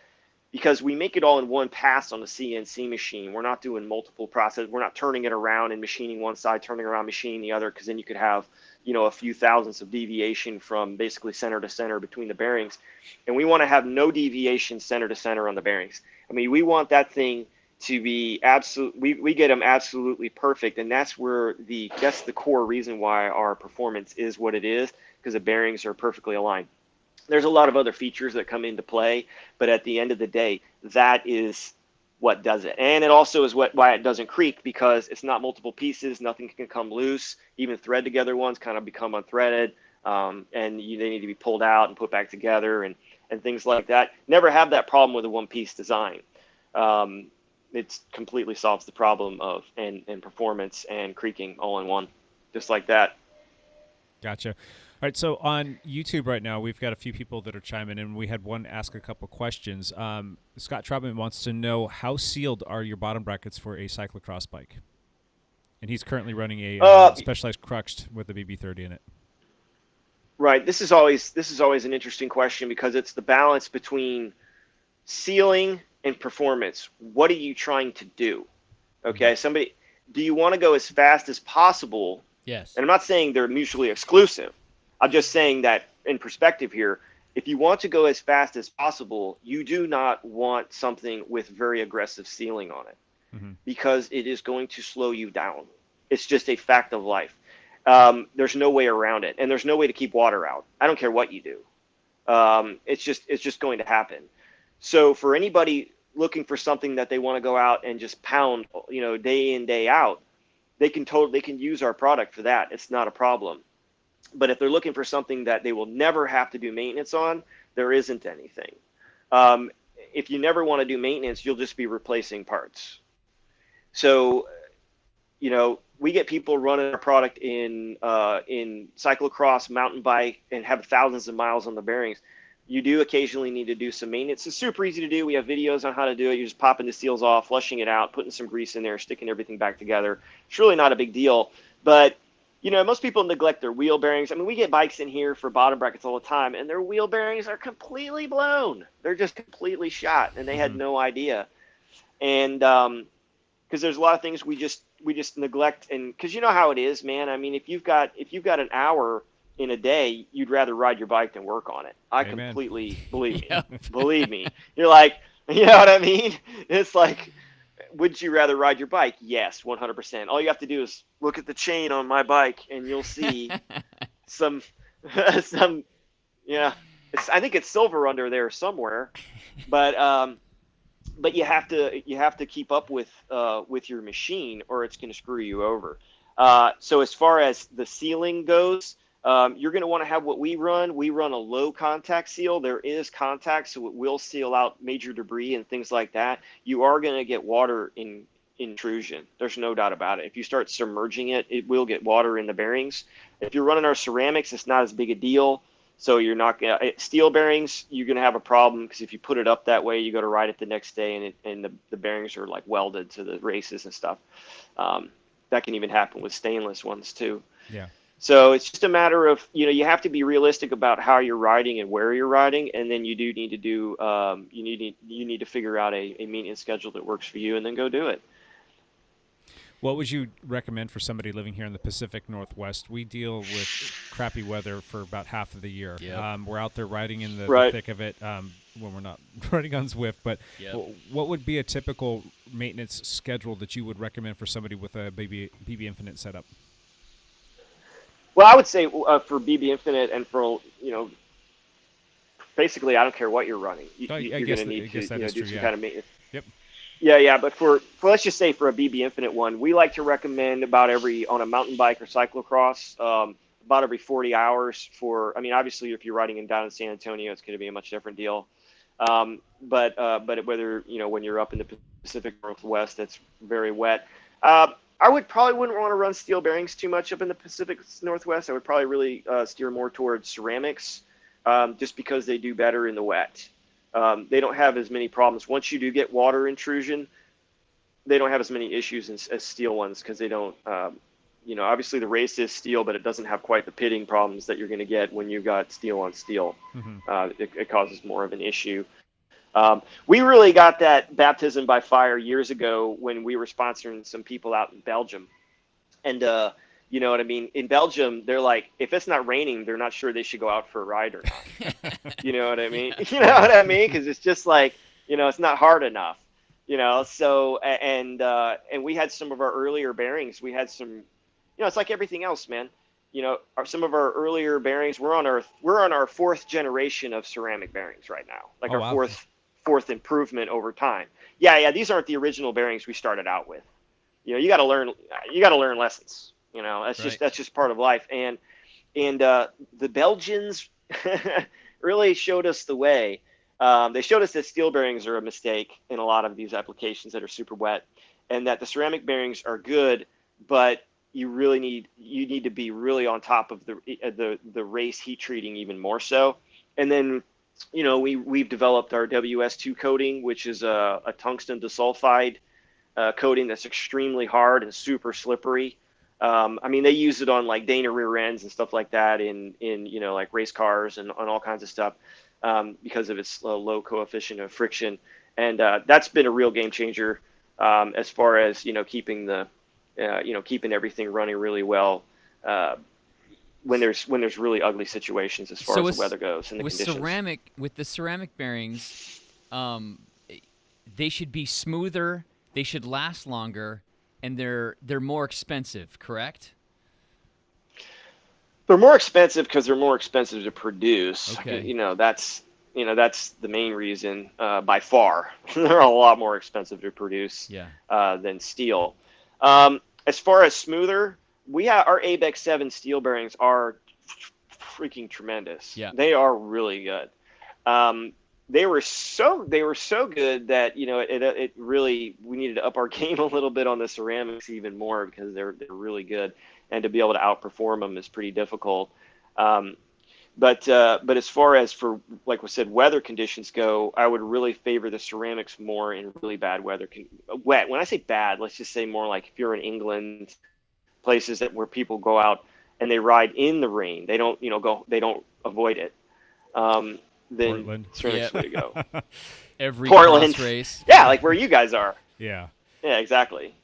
because we make it all in one pass on the CNC machine. We're not doing multiple processes. We're not turning it around and machining one side, turning around, machining the other, because then you could have, a few thousandths of deviation from basically center to center between the bearings. And we want to have no deviation center to center on the bearings. I mean, we want that thing to be we get them absolutely perfect, and that's the core reason why our performance is what it is, because the bearings are perfectly aligned. There's a lot of other features that come into play, but at the end of the day, that is what does it. And it also is why it doesn't creak, because it's not multiple pieces. Nothing can come loose. Even thread together ones kind of become unthreaded, and they need to be pulled out and put back together and things like that. Never have that problem with a one-piece design. It completely solves the problem of and performance and creaking all in one, just like that. Gotcha. All right, so on YouTube right now, we've got a few people that are chiming in. We had one ask a couple questions. Scott Troutman wants to know, how sealed are your bottom brackets for a cyclocross bike? And he's currently running a Specialized Crux with the BB30 in it. Right. This is always an interesting question, because it's the balance between sealing and performance. What are you trying to do? Okay, do you want to go as fast as possible Yes. And I'm not saying they're mutually exclusive. I'm just saying that in perspective here, if you want to go as fast as possible, you do not want something with very aggressive sealing on it because it is going to slow you down. It's just a fact of life. There's no way around it, and there's no way to keep water out. I don't care what you do. It's just going to happen. So for anybody looking for something that they want to go out and just pound, day in, day out, they can use our product for that. It's not a problem. But if they're looking for something that they will never have to do maintenance on, there isn't anything. If you never want to do maintenance, you'll just be replacing parts. So, we get people running our product in cyclocross, mountain bike, and have thousands of miles on the bearings. You do occasionally need to do some maintenance. It's super easy to do. We have videos on how to do it. You're just popping the seals off, flushing it out, putting some grease in there, sticking everything back together. It's really not a big deal. But, most people neglect their wheel bearings. I mean, we get bikes in here for bottom brackets all the time, and their wheel bearings are completely blown. They're just completely shot, and they had no idea. And because there's a lot of things we just neglect, and because you know how it is, man. I mean, if you've got an hour in a day, you'd rather ride your bike than work on it. I Amen. completely believe me. Yep. Believe me. You're like, you know what I mean? It's like, would you rather ride your bike? Yes, 100%. All you have to do is look at the chain on my bike, and you'll see some. Yeah. I think it's silver under there somewhere, but you have to keep up with your machine, or it's going to screw you over. So as far as the sealing goes, you're going to want to have what we run. We run a low contact seal. There is contact, so it will seal out major debris and things like that. You are going to get water intrusion. There's no doubt about it. If you start submerging it, it will get water in the bearings. If you're running our ceramics, it's not as big a deal. So you're not going to, steel bearings, you're going to have a problem because if you put it up that way, you go to ride it the next day and the bearings are like welded to the races and stuff. That can even happen with stainless ones too. Yeah. So it's just a matter of, you have to be realistic about how you're riding and where you're riding. And then you do need to do, you need to figure out a maintenance schedule that works for you and then go do it. What would you recommend for somebody living here in the Pacific Northwest? We deal with crappy weather for about half of the year. Yep. We're out there riding in the Right. thick of it when we're not riding on Zwift. But Yep. what would be a typical maintenance schedule that you would recommend for somebody with a BBinfinite setup? Well, I would say for BBinfinite and for, basically, I don't care what you're running. You're going to need to do some kind of maintenance. Yep. Yeah, but for let's just say for a BBinfinite one, we like to recommend on a mountain bike or cyclocross, about every 40 hours obviously if you're riding down in San Antonio, it's going to be a much different deal. But whether, when you're up in the Pacific Northwest, it's very wet. I probably wouldn't want to run steel bearings too much up in the Pacific Northwest. I would probably really steer more towards ceramics, just because they do better in the wet. They don't have as many problems. Once you do get water intrusion, they don't have as many issues as steel ones because they don't, obviously the race is steel, but it doesn't have quite the pitting problems that you're going to get when you've got steel on steel. It causes more of an issue. We really got that baptism by fire years ago when we were sponsoring some people out in Belgium. And, you know what I mean? In Belgium, they're like, if it's not raining, they're not sure they should go out for a ride or not. You know what I mean? You know what I mean? Because it's just like, it's not hard enough. So and we had some of our earlier bearings. We had some, it's like everything else, man. Some of our earlier bearings. We're on our fourth generation of ceramic bearings right now. Like fourth improvement over time. Yeah. These aren't the original bearings we started out with. You got to learn lessons. That's just part of life. And the Belgians really showed us the way. They showed us that steel bearings are a mistake in a lot of these applications that are super wet, and that the ceramic bearings are good, but you need to be really on top of the race heat treating even more so. And then, we've developed our Ws2 coating, which is a tungsten disulfide coating that's extremely hard and super slippery. They use it on like Dana rear ends and stuff like that in like race cars and on all kinds of stuff because of its low coefficient of friction. And that's been a real game changer as far as, keeping keeping everything running really well. when there's really ugly situations as far as the weather goes and the with conditions. with the ceramic bearings, they should be smoother, they should last longer, and they're more expensive, correct? They're more expensive because they're more expensive to produce. Okay. That's the main reason by far. They're a lot more expensive to produce Yeah. than steel. As far as smoother, we have our ABEX 7 steel bearings are freaking tremendous. Yeah. They are really good. They were so good that it really, we needed to up our game a little bit on the ceramics even more because they're really good, and to be able to outperform them is pretty difficult. But as far as for, like we said, weather conditions go, I would really favor the ceramics more in really bad weather. Wet. When I say bad, let's just say more like if you're in England, places where people go out and they ride in the rain. They don't they don't avoid it. Then Portland. ceramics way to go. Every Portland. cross race. Yeah, like where you guys are. Yeah. Yeah, exactly.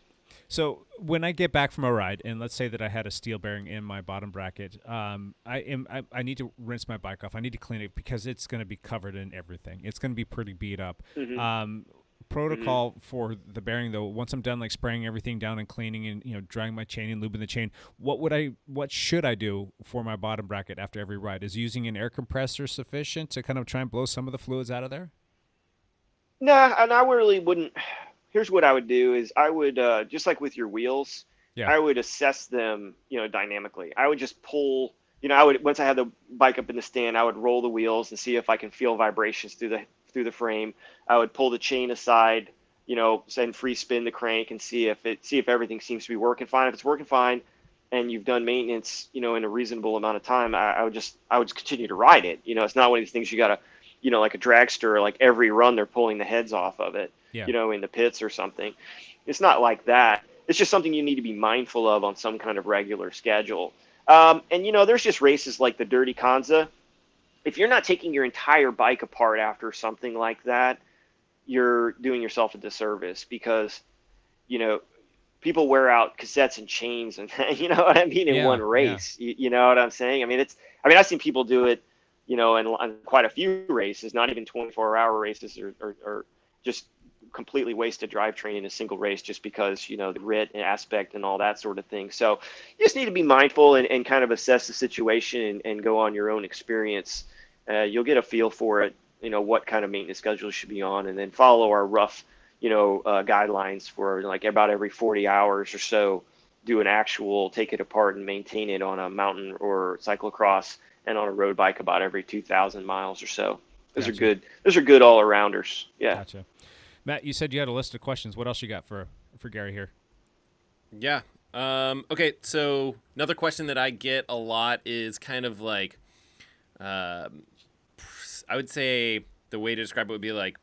So when I get back from a ride, and let's say that I had a steel bearing in my bottom bracket, I need to rinse my bike off. I need to clean it because it's going to be covered in everything. It's going to be pretty beat up. Protocol for the bearing though, once I'm done like spraying everything down and cleaning and drying my chain and lubing the chain, what should I do for my bottom bracket after every ride? Is using an air compressor sufficient to kind of try and blow some of the fluids out of there? Nah, and I really wouldn't. Here's what I would do is I would just like with your wheels, Yeah. I would assess them, dynamically. I would just pull, I would, once I had the bike up in the stand, I would roll the wheels and see if I can feel vibrations through the frame. I would pull the chain aside, and free spin the crank and see if everything seems to be working fine. If it's working fine and you've done maintenance, in a reasonable amount of time, I would just continue to ride it. It's not one of these things you got to, like a dragster, like every run they're pulling the heads off of it, Yeah. in the pits or something. It's not like that. It's just something you need to be mindful of on some kind of regular schedule. And there's just races like the Dirty Kanza. If you're not taking your entire bike apart after something like that, you're doing yourself a disservice because, people wear out cassettes and chains and what I mean, in one race. Yeah. You know what I'm saying? I mean, I've seen people do it, in quite a few races, not even 24-hour races or just completely wasted drivetrain in a single race just because, the grit aspect and all that sort of thing. So you just need to be mindful and kind of assess the situation and go on your own experience. You'll get a feel for it, what kind of maintenance schedule you should be on, and then follow our rough, guidelines for like about every 40 hours or so, do an actual take it apart and maintain it on a mountain or cyclocross, and on a road bike about every 2,000 miles or so. Those are good. Those are good all arounders. Yeah. Gotcha. Matt, you said you had a list of questions. What else you got for Gary here? Yeah. Okay. So another question that I get a lot is kind of like, I would say the way to describe it would be like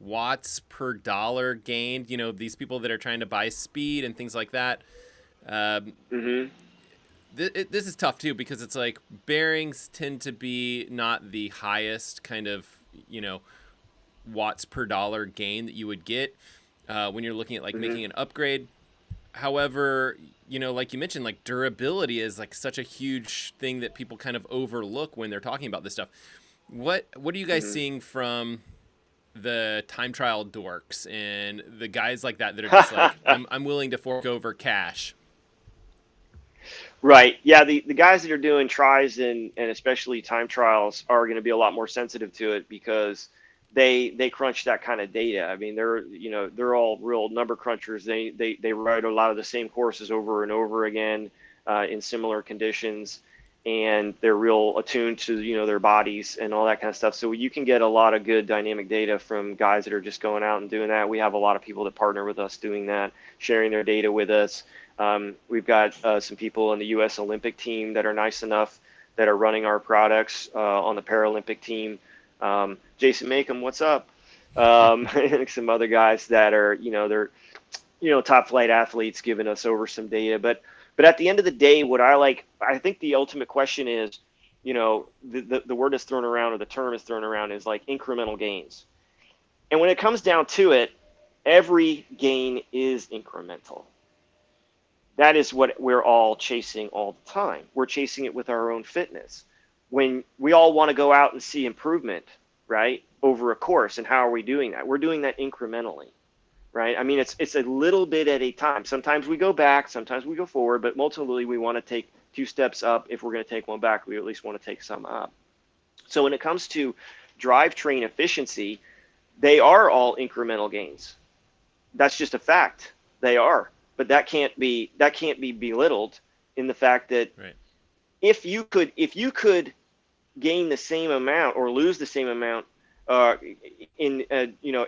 watts per dollar gained. These people that are trying to buy speed and things like that. This is tough too because it's like bearings tend to be not the highest kind of watts per dollar gain that you would get when you're looking at like making an upgrade. However, like you mentioned, like durability is like such a huge thing that people kind of overlook when they're talking about this stuff. What are you guys seeing from the time trial dorks and the guys like that are just like, I'm willing to fork over cash? Right. Yeah. The guys that are doing tries and especially time trials are going to be a lot more sensitive to it because they crunch that kind of data. I mean, they're all real number crunchers. They ride a lot of the same courses over and over again in similar conditions, and they're real attuned to, their bodies and all that kind of stuff. So you can get a lot of good dynamic data from guys that are just going out and doing that. We have a lot of people that partner with us doing that, sharing their data with us. We've got some people on the U.S. Olympic team that are nice enough that are running our products on the Paralympic team. Jason Makem, what's up? And some other guys that are, they're, top flight athletes giving us over some data. But at the end of the day, I think the ultimate question is, the word is thrown around, or the term is thrown around, is like incremental gains. And when it comes down to it, every gain is incremental. that is what we're all chasing all the time. We're chasing it with our own fitness. When we all want to go out and see improvement, right, over a course, and how are we doing that? We're doing that incrementally, right? I mean, it's a little bit at a time. Sometimes we go back, sometimes we go forward, but ultimately we want to take 2 steps up. If we're going to take one back, we at least want to take some up. So when it comes to drivetrain efficiency, they are all incremental gains. That's just a fact. They are, but that can't be belittled in the fact that Right. if you could gain the same amount or lose the same amount in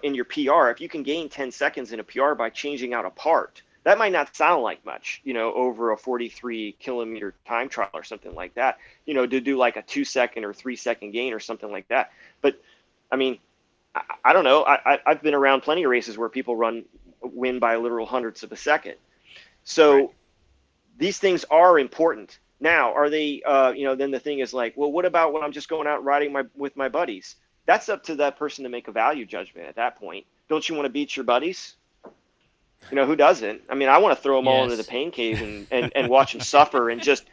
your PR, if you can gain 10 seconds in a PR by changing out a part, that might not sound like much, over a 43 kilometer time trial or something like that, to do like a 2 second or 3 second gain or something like that. But I mean, I don't know. I've been around plenty of races where people win by literal hundredths of a second. So Right. these things are important. Now, are they, then the thing is like, well, what about when I'm just going out riding with my buddies? That's up to that person to make a value judgment at that point. Don't you want to beat your buddies? Who doesn't? I mean, I want to throw them all into the Yes. pain cave and watch them suffer and just,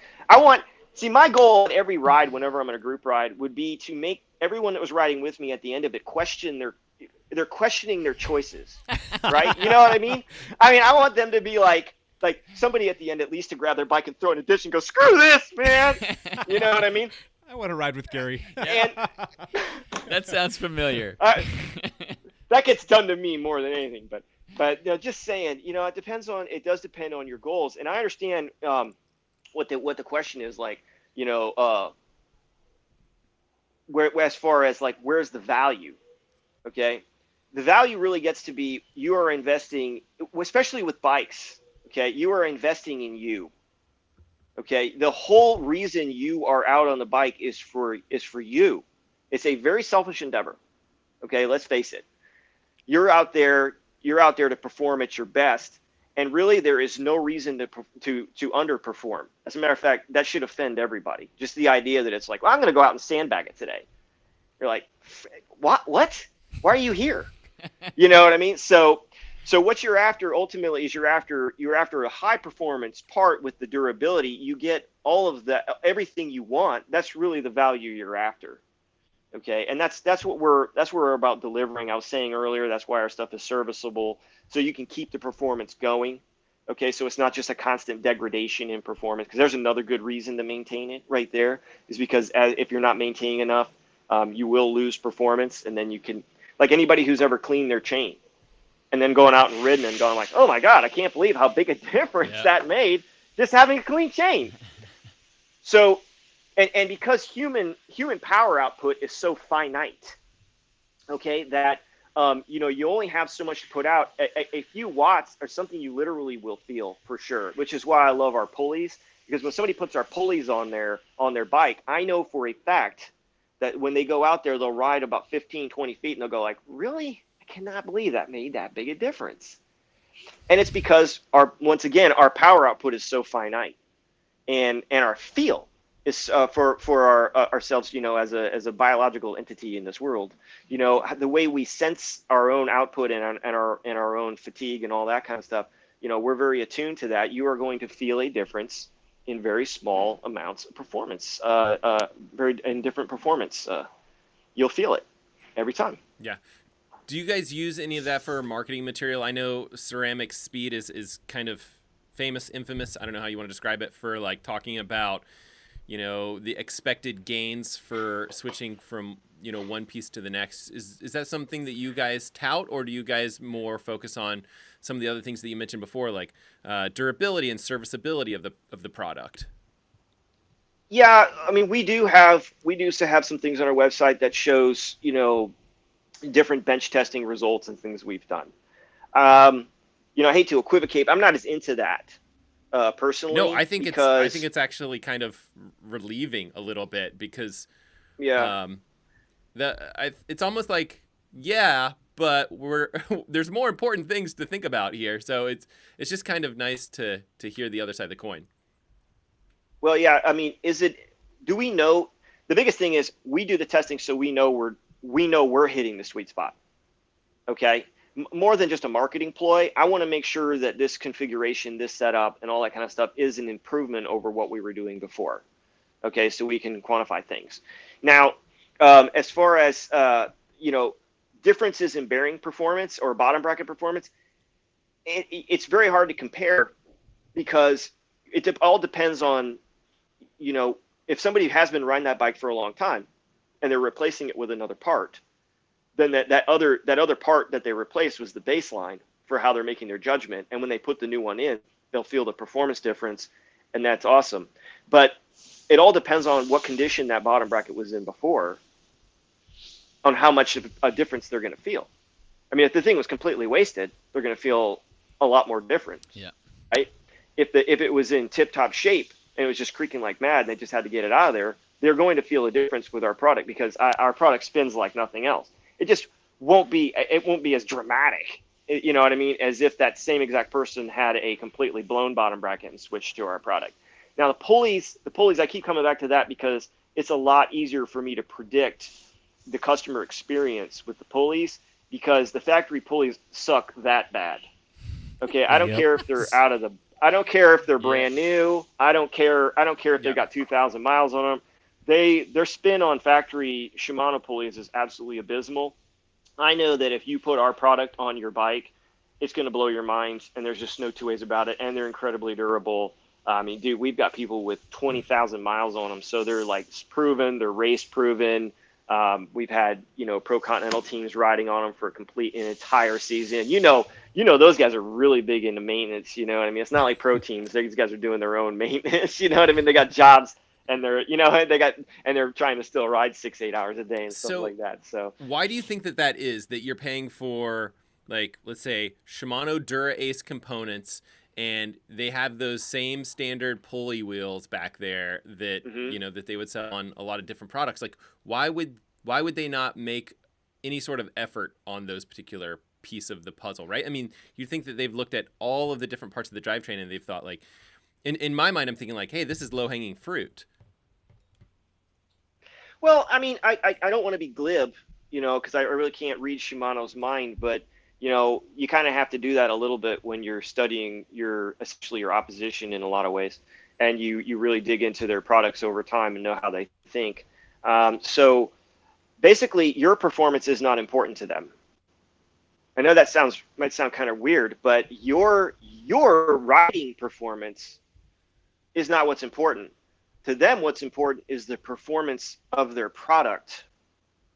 see, my goal at every ride, whenever I'm in a group ride, would be to make everyone that was riding with me at the end of it they're questioning their choices, right? You know what I mean? I want them to be like somebody at the end at least to grab their bike and throw it in a ditch and go, screw this, man. You know what I mean? I want to ride with Gary. And That sounds familiar. that gets done to me more than anything, but just saying, it does depend on your goals. And I understand what the question is, like, where as far as like, where's the value? Okay. The value really gets to be, you are investing, especially with bikes. Okay. You are investing in you. Okay. The whole reason you are out on the bike is for you. It's a very selfish endeavor. Okay. Let's face it. You're out there to perform at your best. And really, there is no reason to underperform. As a matter of fact, that should offend everybody. Just the idea that it's like, well, I'm going to go out and sandbag it today. You're like, what? Why are you here? You know what I mean? So what you're after ultimately is you're after a high performance part with the durability. You get all of everything you want. That's really the value you're after. Okay. And that's what we're about delivering. I was saying earlier, that's why our stuff is serviceable, so you can keep the performance going. Okay. So it's not just a constant degradation in performance, because there's another good reason to maintain it right there, is because if you're not maintaining enough, you will lose performance. And then you can, like anybody who's ever cleaned their chain and then going out and ridden and going like, oh my God, I can't believe how big a difference that made, just having a clean chain. So, and because human power output is so finite, okay, that you only have so much to put out. A few watts or something you literally will feel for sure, which is why I love our pulleys, because when somebody puts our pulleys on their bike, I know for a fact that when they go out there, they'll ride about 15, 20 feet and they'll go like, really? I cannot believe that made that big a difference. And it's because once again, our power output is so finite, and our feel is for ourselves, as a biological entity in this world, the way we sense our own output and our own fatigue and all that kind of stuff, we're very attuned to that. You are going to feel a difference in very small amounts of performance, in different performance. You'll feel it every time. Yeah. Do you guys use any of that for marketing material? I know Ceramic Speed is kind of infamous. I don't know how you want to describe it, for like talking about, the expected gains for switching from, one piece to the next. Is that something that you guys tout, or do you guys more focus on some of the other things that you mentioned before, like durability and serviceability of the product? Yeah, I mean, we do have some things on our website that shows, different bench testing results and things we've done. I hate to equivocate. I'm not as into that personally. No, I think it's actually kind of relieving a little bit, because it's almost like, but there's more important things to think about here. So it's just kind of nice to hear the other side of the coin. Well, yeah, I mean, do we know? The biggest thing is we do the testing so we know we're hitting the sweet spot. Okay. more than just a marketing ploy. I want to make sure that this configuration, this setup, and all that kind of stuff is an improvement over what we were doing before. Okay, so we can quantify things. Now, as far as differences in bearing performance or bottom bracket performance, it's very hard to compare because it all depends on, if somebody has been riding that bike for a long time and they're replacing it with another part, then that other part that they replaced was the baseline for how they're making their judgment. And when they put the new one in, they'll feel the performance difference, and that's awesome. But it all depends on what condition that bottom bracket was in before, on how much of a difference they're going to feel. I mean, if the thing was completely wasted, they're going to feel a lot more different. Yeah. Right? If it was in tip-top shape and it was just creaking like mad and they just had to get it out of there, they're going to feel a difference with our product because our product spins like nothing else. It just won't be as dramatic, you know what I mean, as if that same exact person had a completely blown bottom bracket and switched to our product. Now the pulleys, I keep coming back to that because it's a lot easier for me to predict the customer experience with the pulleys because the factory pulleys suck that bad. Okay, I don't care if they're I don't care if they're brand new. I don't care if they've got 2,000 miles on them. Their spin on factory Shimano pulleys is absolutely abysmal. I know that if you put our product on your bike, it's going to blow your mind, and there's just no two ways about it. And they're incredibly durable. I mean, dude, we've got people with 20,000 miles on them, so they're like proven, they're race proven. We've had pro continental teams riding on them for an entire season. Those guys are really big into maintenance. You know what I mean? It's not like pro teams; these guys are doing their own maintenance. You know what I mean? They got jobs. And they're trying to still ride 6-8 hours a day and stuff like that. So why do you think that is that you're paying for, like, let's say Shimano Dura Ace components, and they have those same standard pulley wheels back there that that they would sell on a lot of different products? Like, why would they not make any sort of effort on those particular piece of the puzzle, right? I mean, you think that they've looked at all of the different parts of the drivetrain and they've thought, like, in my mind, I'm thinking like, hey, this is low hanging fruit. Well, I mean, I don't want to be glib, because I really can't read Shimano's mind, but, you kind of have to do that a little bit when you're studying essentially your opposition in a lot of ways, and you really dig into their products over time and know how they think. So basically, your performance is not important to them. I know that might sound kind of weird, but your riding performance is not what's important. To them, what's important is the performance of their product.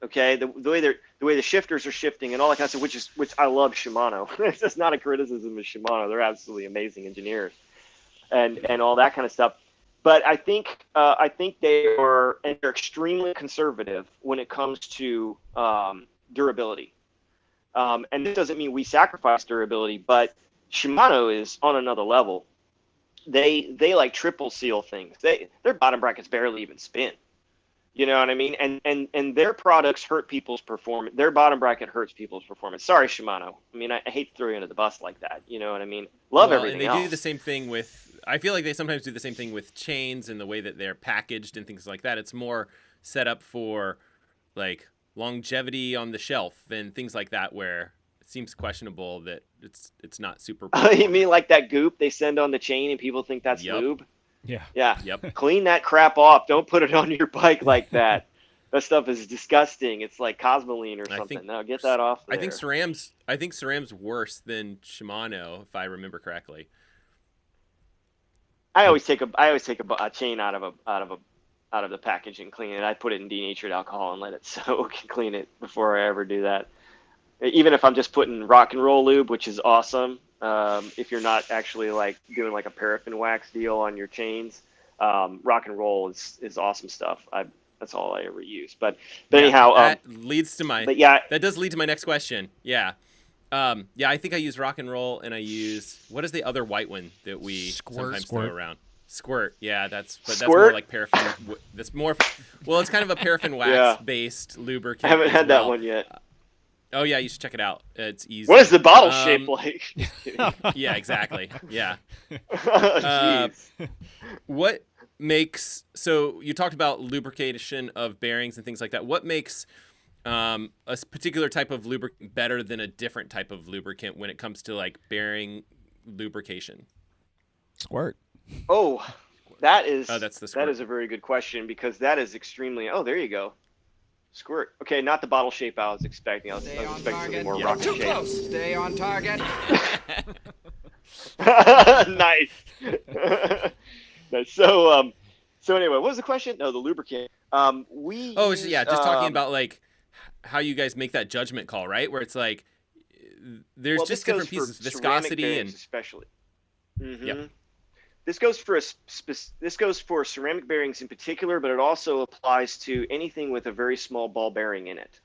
Okay, the way the shifters are shifting and all that kind of stuff, which I love Shimano. It's just not a criticism of Shimano; they're absolutely amazing engineers, and all that kind of stuff. But I think they're extremely conservative when it comes to durability. And this doesn't mean we sacrifice durability, but Shimano is on another level. They like triple seal things. Their bottom brackets barely even spin. You know what I mean? And their products hurt people's performance. Their bottom bracket hurts people's performance. Sorry, Shimano. I mean, I hate to throw you under the bus like that. You know what I mean? Love everything and they else. do the same thing with. I feel like they sometimes do the same thing with chains and the way that they're packaged and things like that. It's more set up for like longevity on the shelf and things like that, where it seems questionable that it's not super. You mean like that goop they send on the chain and people think that's lube? Yeah. Yep. Clean that crap off. Don't put it on your bike like that. That stuff is disgusting. It's like Cosmoline or something. No, get that off there. I think Ceram's worse than Shimano, if I remember correctly. I always take a chain out of the package and clean it. I put it in denatured alcohol and let it soak and clean it before I ever do that. Even if I'm just putting rock and roll lube, which is awesome. If you're not actually like doing like a paraffin wax deal on your chains, rock and roll is awesome stuff. That's all I ever use. But anyhow, that leads to my. But yeah, that does lead to my next question. Yeah. I think I use rock and roll, and I use, what is the other white one that we sometimes throw around? Squirt. Yeah, that's more like paraffin. That's more. Well, it's kind of a paraffin wax based lubricant. I haven't had that one yet. Oh yeah, you should check it out. It's easy. What is the bottle shape like? Yeah, exactly. Yeah. Jeez. What makes, so you talked about lubrication of bearings and things like that. What makes particular type of lubricant better than a different type of lubricant when it comes to like bearing lubrication? Squirt. Oh, That's the that squirt. is a very good question, because that is extremely. Oh, there you go. Squirt. Okay, not the bottle shape I was expecting. I was expecting something more rocket Too shape. close. Stay on target. Nice. Nice. So anyway, what was the question? No, the lubricant. We Oh, use, just talking about like how you guys make that judgment call, right? Where it's like there's well, just this different goes for pieces, ceramic viscosity bearings and especially. Mm-hmm. Yep. This goes for ceramic bearings in particular, but it also applies to anything with a very small ball bearing in it.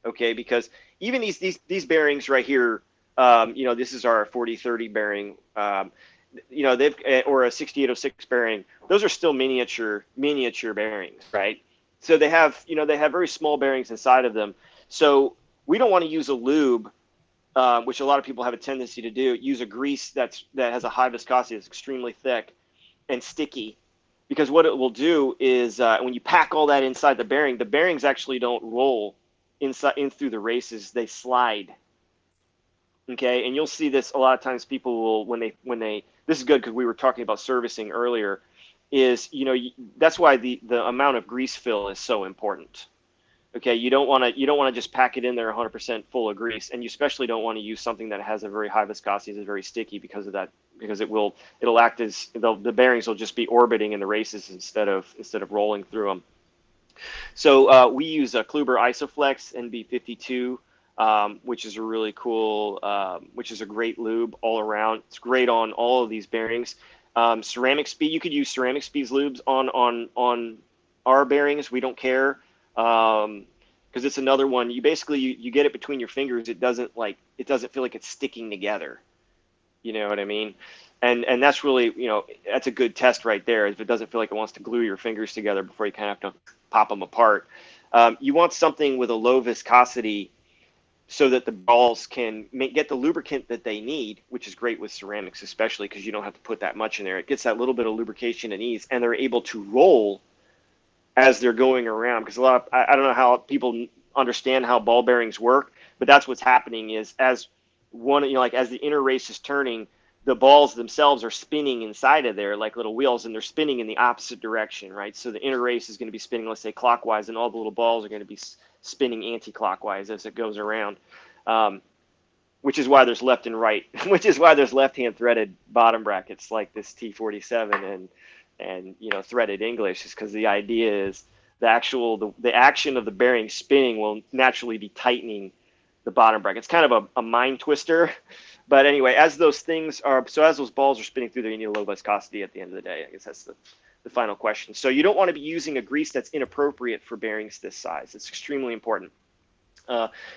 Okay, because even these bearings right here, this is our 4030 bearing. They've or a 6806 bearing. Those are still miniature bearings, right? So they have very small bearings inside of them. So we don't want to use a lube, which a lot of people have a tendency to do. Use a grease that has a high viscosity, that's extremely thick and sticky, because what it will do is when you pack all that inside the bearings actually don't roll in through the races; they slide. Okay, and you'll see this a lot of times. People will when they this is good because we were talking about servicing earlier. Is that's why the amount of grease fill is so important. Okay, you don't want to just pack it in there 100% full of grease, and you especially don't want to use something that has a very high viscosity, is very sticky, because of that, because it'll act as the bearings will just be orbiting in the races instead of rolling through them. So we use a Kluber Isoflex NB52, which is a really cool, which is a great lube all around. It's great on all of these bearings. Ceramic Speed, you could use Ceramic Speed's lubes on our bearings. We don't care. Because it's another one. You basically you get it between your fingers. It doesn't feel like it's sticking together. You know what I mean? And that's really that's a good test right there. If it doesn't feel like it wants to glue your fingers together before you kind of have to pop them apart. You want something with a low viscosity so that the balls can get the lubricant that they need, which is great with ceramics, especially because you don't have to put that much in there. It gets that little bit of lubrication and ease, and they're able to roll as they're going around, because I don't know how people understand how ball bearings work, but that's what's happening is as the inner race is turning, the balls themselves are spinning inside of there like little wheels, and they're spinning in the opposite direction, right? So the inner race is going to be spinning, let's say, clockwise, and all the little balls are going to be spinning anti-clockwise as it goes around, which is why there's left and right, which is why there's left-hand threaded bottom brackets like this T47 and threaded English, is because the idea is the action of the bearing spinning will naturally be tightening the bottom bracket. It's kind of a mind twister, but anyway, as those balls are spinning through there, you need a low viscosity at the end of the day. I guess that's the final question. So you don't want to be using a grease that's inappropriate for bearings this size. It's extremely important.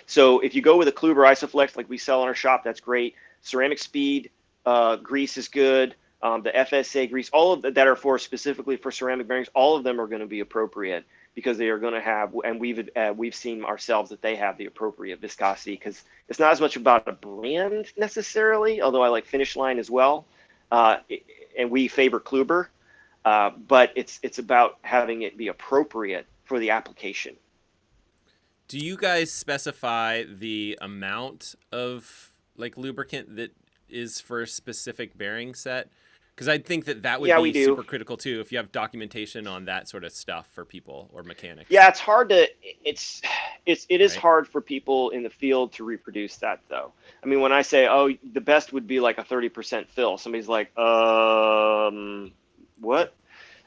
So if you go with a Kluber Isoflex like we sell in our shop, that's great. Ceramic Speed grease is good. The FSA grease, all of that are specifically for ceramic bearings, all of them are going to be appropriate, because they are going to have, and we've seen ourselves that they have the appropriate viscosity, because it's not as much about a brand necessarily, although I like Finish Line as well, and we favor Kluber, but it's about having it be appropriate for the application. Do you guys specify the amount of like lubricant that is for a specific bearing set? Because I think that would be super critical too, if you have documentation on that sort of stuff for people or mechanics. Yeah, it's hard to it is Right. hard for people in the field to reproduce that, though. I mean, when I say, oh, the best would be like a 30% fill, somebody's like, what?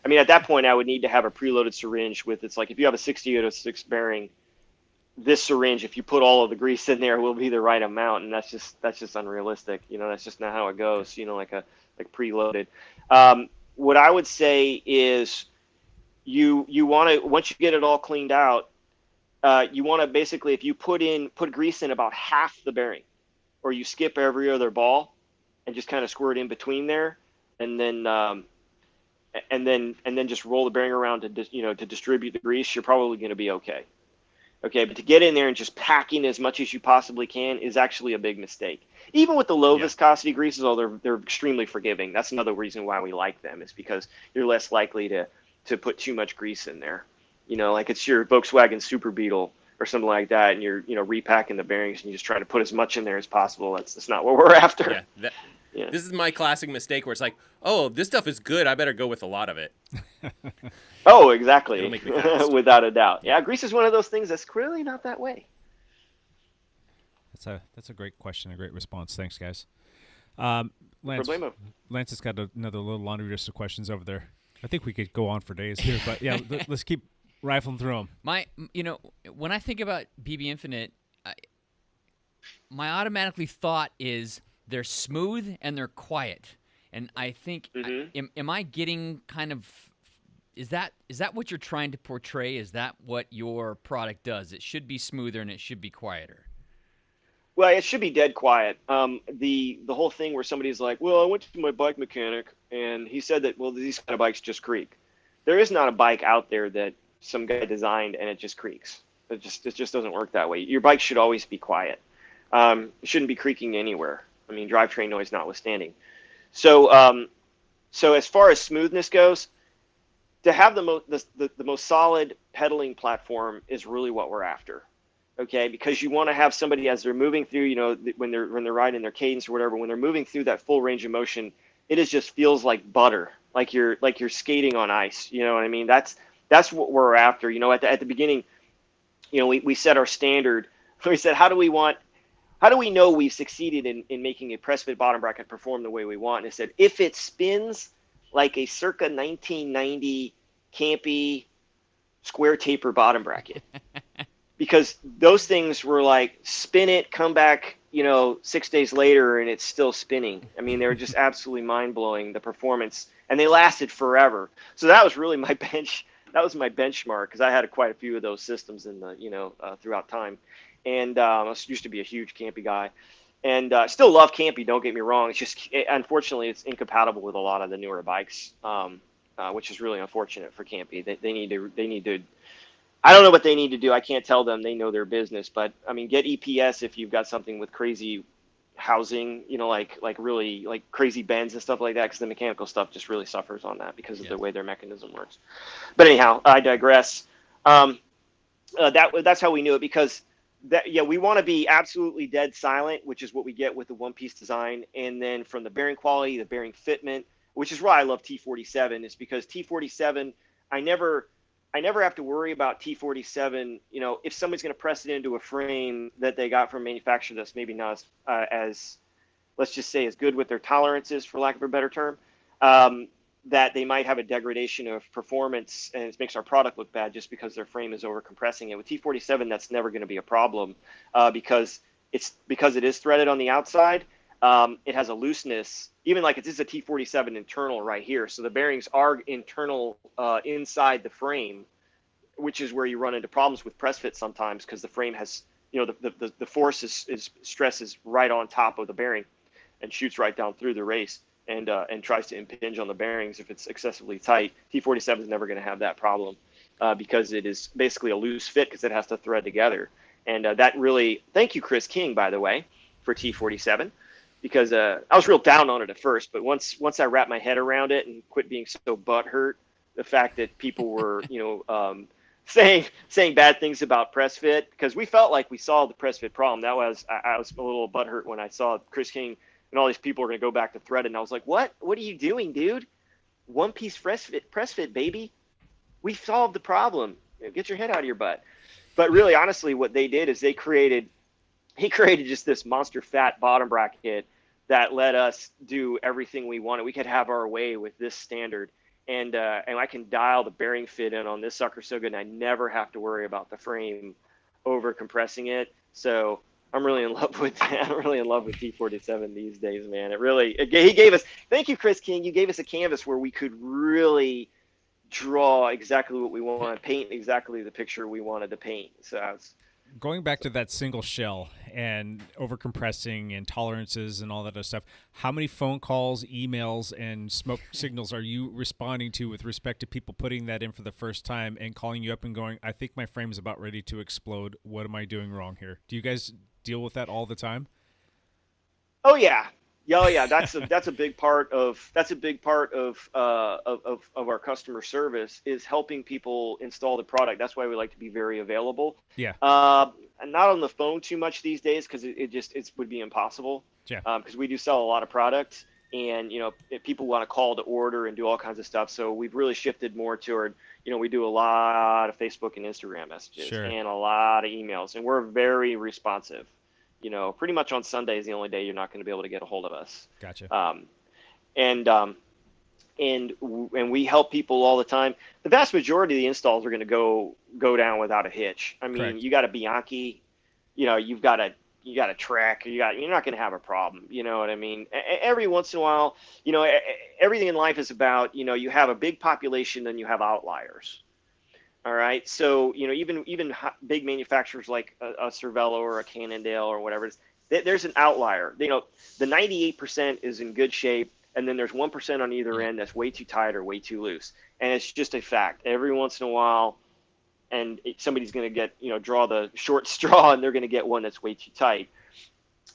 I mean, at that point, I would need to have a preloaded syringe with, it's like if you have a 6806 bearing, this syringe, if you put all of the grease in there, will be the right amount, and that's just unrealistic. That's just not how it goes. Like preloaded. What I would say is, you want to, once you get it all cleaned out, you want to basically, if you put grease in about half the bearing, or you skip every other ball, and just kind of squirt in between there, and then just roll the bearing around to distribute the grease, you're probably going to be okay. Okay, but to get in there and just packing as much as you possibly can is actually a big mistake. Even with the low viscosity greases, they're extremely forgiving. That's another reason why we like them, is because you're less likely to put too much grease in there. Like it's your Volkswagen Super Beetle or something like that, and you're repacking the bearings and you just try to put as much in there as possible. That's not what we're after. Yeah, Yeah. This is my classic mistake where it's like, oh, this stuff is good. I better go with a lot of it. Oh, exactly. It'll make me fast. Without a doubt. Yeah, grease is one of those things that's clearly not that way. That's a great question, a great response. Thanks, guys. Lance, Problemo. Lance has got another little laundry list of questions over there. I think we could go on for days here, but yeah, let's keep rifling through them. When I think about BBinfinite, my automatically thought is they're smooth and they're quiet. And I think, am I getting kind of, is that what you're trying to portray? Is that what your product does? It should be smoother and it should be quieter. Well, it should be dead quiet. The whole thing where somebody's like, well, I went to my bike mechanic and he said that, well, these kind of bikes just creak. There is not a bike out there that some guy designed and it just creaks. It just doesn't work that way. Your bike should always be quiet. It shouldn't be creaking anywhere. I mean, drivetrain noise notwithstanding. So, so as far as smoothness goes, to have the most solid pedaling platform is really what we're after. Okay, because you want to have somebody as they're moving through, when they're riding their cadence or whatever, when they're moving through that full range of motion, it just feels like butter, like you're skating on ice. You know what I mean? That's what we're after. At the beginning, we set our standard. We said, how do we know we've succeeded in making a press fit bottom bracket perform the way we want? And it said, if it spins like a circa 1990 Campy square taper bottom bracket. Because those things were like, spin it, come back, 6 days later, and it's still spinning. I mean, they were just absolutely mind-blowing, the performance. And they lasted forever. So that was really my that was my benchmark, because I had quite a few of those systems in the, throughout time. And I used to be a huge Campy guy. And still love Campy, don't get me wrong. It's just, unfortunately, it's incompatible with a lot of the newer bikes, which is really unfortunate for Campy. They need to I don't know what they need to do. I can't tell them. They know their business. But, I mean, get EPS if you've got something with crazy housing, like really like crazy bends and stuff like that, because the mechanical stuff just really suffers on that because of the way their mechanism works. But anyhow, I digress. That's how we knew it, because we want to be absolutely dead silent, which is what we get with the one-piece design. And then from the bearing quality, the bearing fitment, which is why I love T47, is because T47, I never have to worry about T47, if somebody's going to press it into a frame that they got from a manufacturer that's maybe not as, let's just say, as good with their tolerances, for lack of a better term, that they might have a degradation of performance, and it makes our product look bad just because their frame is over compressing it. With T47, that's never going to be a problem, because it is threaded on the outside. It has a looseness, even like this is a T47 internal right here. So the bearings are internal inside the frame, which is where you run into problems with press fit sometimes, because the frame has, the force is stresses right on top of the bearing and shoots right down through the race and tries to impinge on the bearings if it's excessively tight. T47 is never going to have that problem because it is basically a loose fit, because it has to thread together. And that really, thank you, Chris King, by the way, for T47. Because I was real down on it at first, but once I wrapped my head around it and quit being so butthurt, the fact that people were, saying bad things about press fit, because we felt like we solved the press fit problem. I was a little butthurt when I saw Chris King and all these people are going to go back to thread, and I was like, what are you doing, dude? One piece press fit, baby. We solved the problem. Get your head out of your butt. But really, honestly, what they did is he created just this monster fat bottom bracket that let us do everything we wanted. We could have our way with this standard, and I can dial the bearing fit in on this sucker so good, and I never have to worry about the frame over compressing it. So I'm really in love with that. I'm really in love with T47 these days, man. He gave us, thank you, Chris King. You gave us a canvas where we could really draw exactly what we wanted, paint exactly the picture we wanted to paint. So I was going back to that single shell and overcompressing and tolerances and all that other stuff, how many phone calls, emails, and smoke signals are you responding to with respect to people putting that in for the first time and calling you up and going, I think my frame is about ready to explode. What am I doing wrong here? Do you guys deal with that all the time? Oh, yeah. Yeah, oh, yeah, that's a big part of our customer service is helping people install the product. That's why we like to be very available. Yeah. And not on the phone too much these days because it would be impossible. Yeah. Because we do sell a lot of product, and if people want to call to order and do all kinds of stuff. So we've really shifted more toward we do a lot of Facebook and Instagram messages Sure. and a lot of emails, and we're very responsive. Pretty much on Sunday is the only day you're not going to be able to get a hold of us. Gotcha. And we help people all the time. The vast majority of the installs are going to go down without a hitch. I mean, Correct. you got a Bianchi, you've got a Trek, you're not going to have a problem. You know what I mean? Every once in a while, everything in life is about, you have a big population, then you have outliers. All right. So, even big manufacturers like a Cervelo or a Cannondale or whatever it is, there's an outlier. The 98% is in good shape. And then there's 1% on either end that's way too tight or way too loose. And it's just a fact. Every once in a while, and somebody's going to get, draw the short straw, and they're going to get one that's way too tight.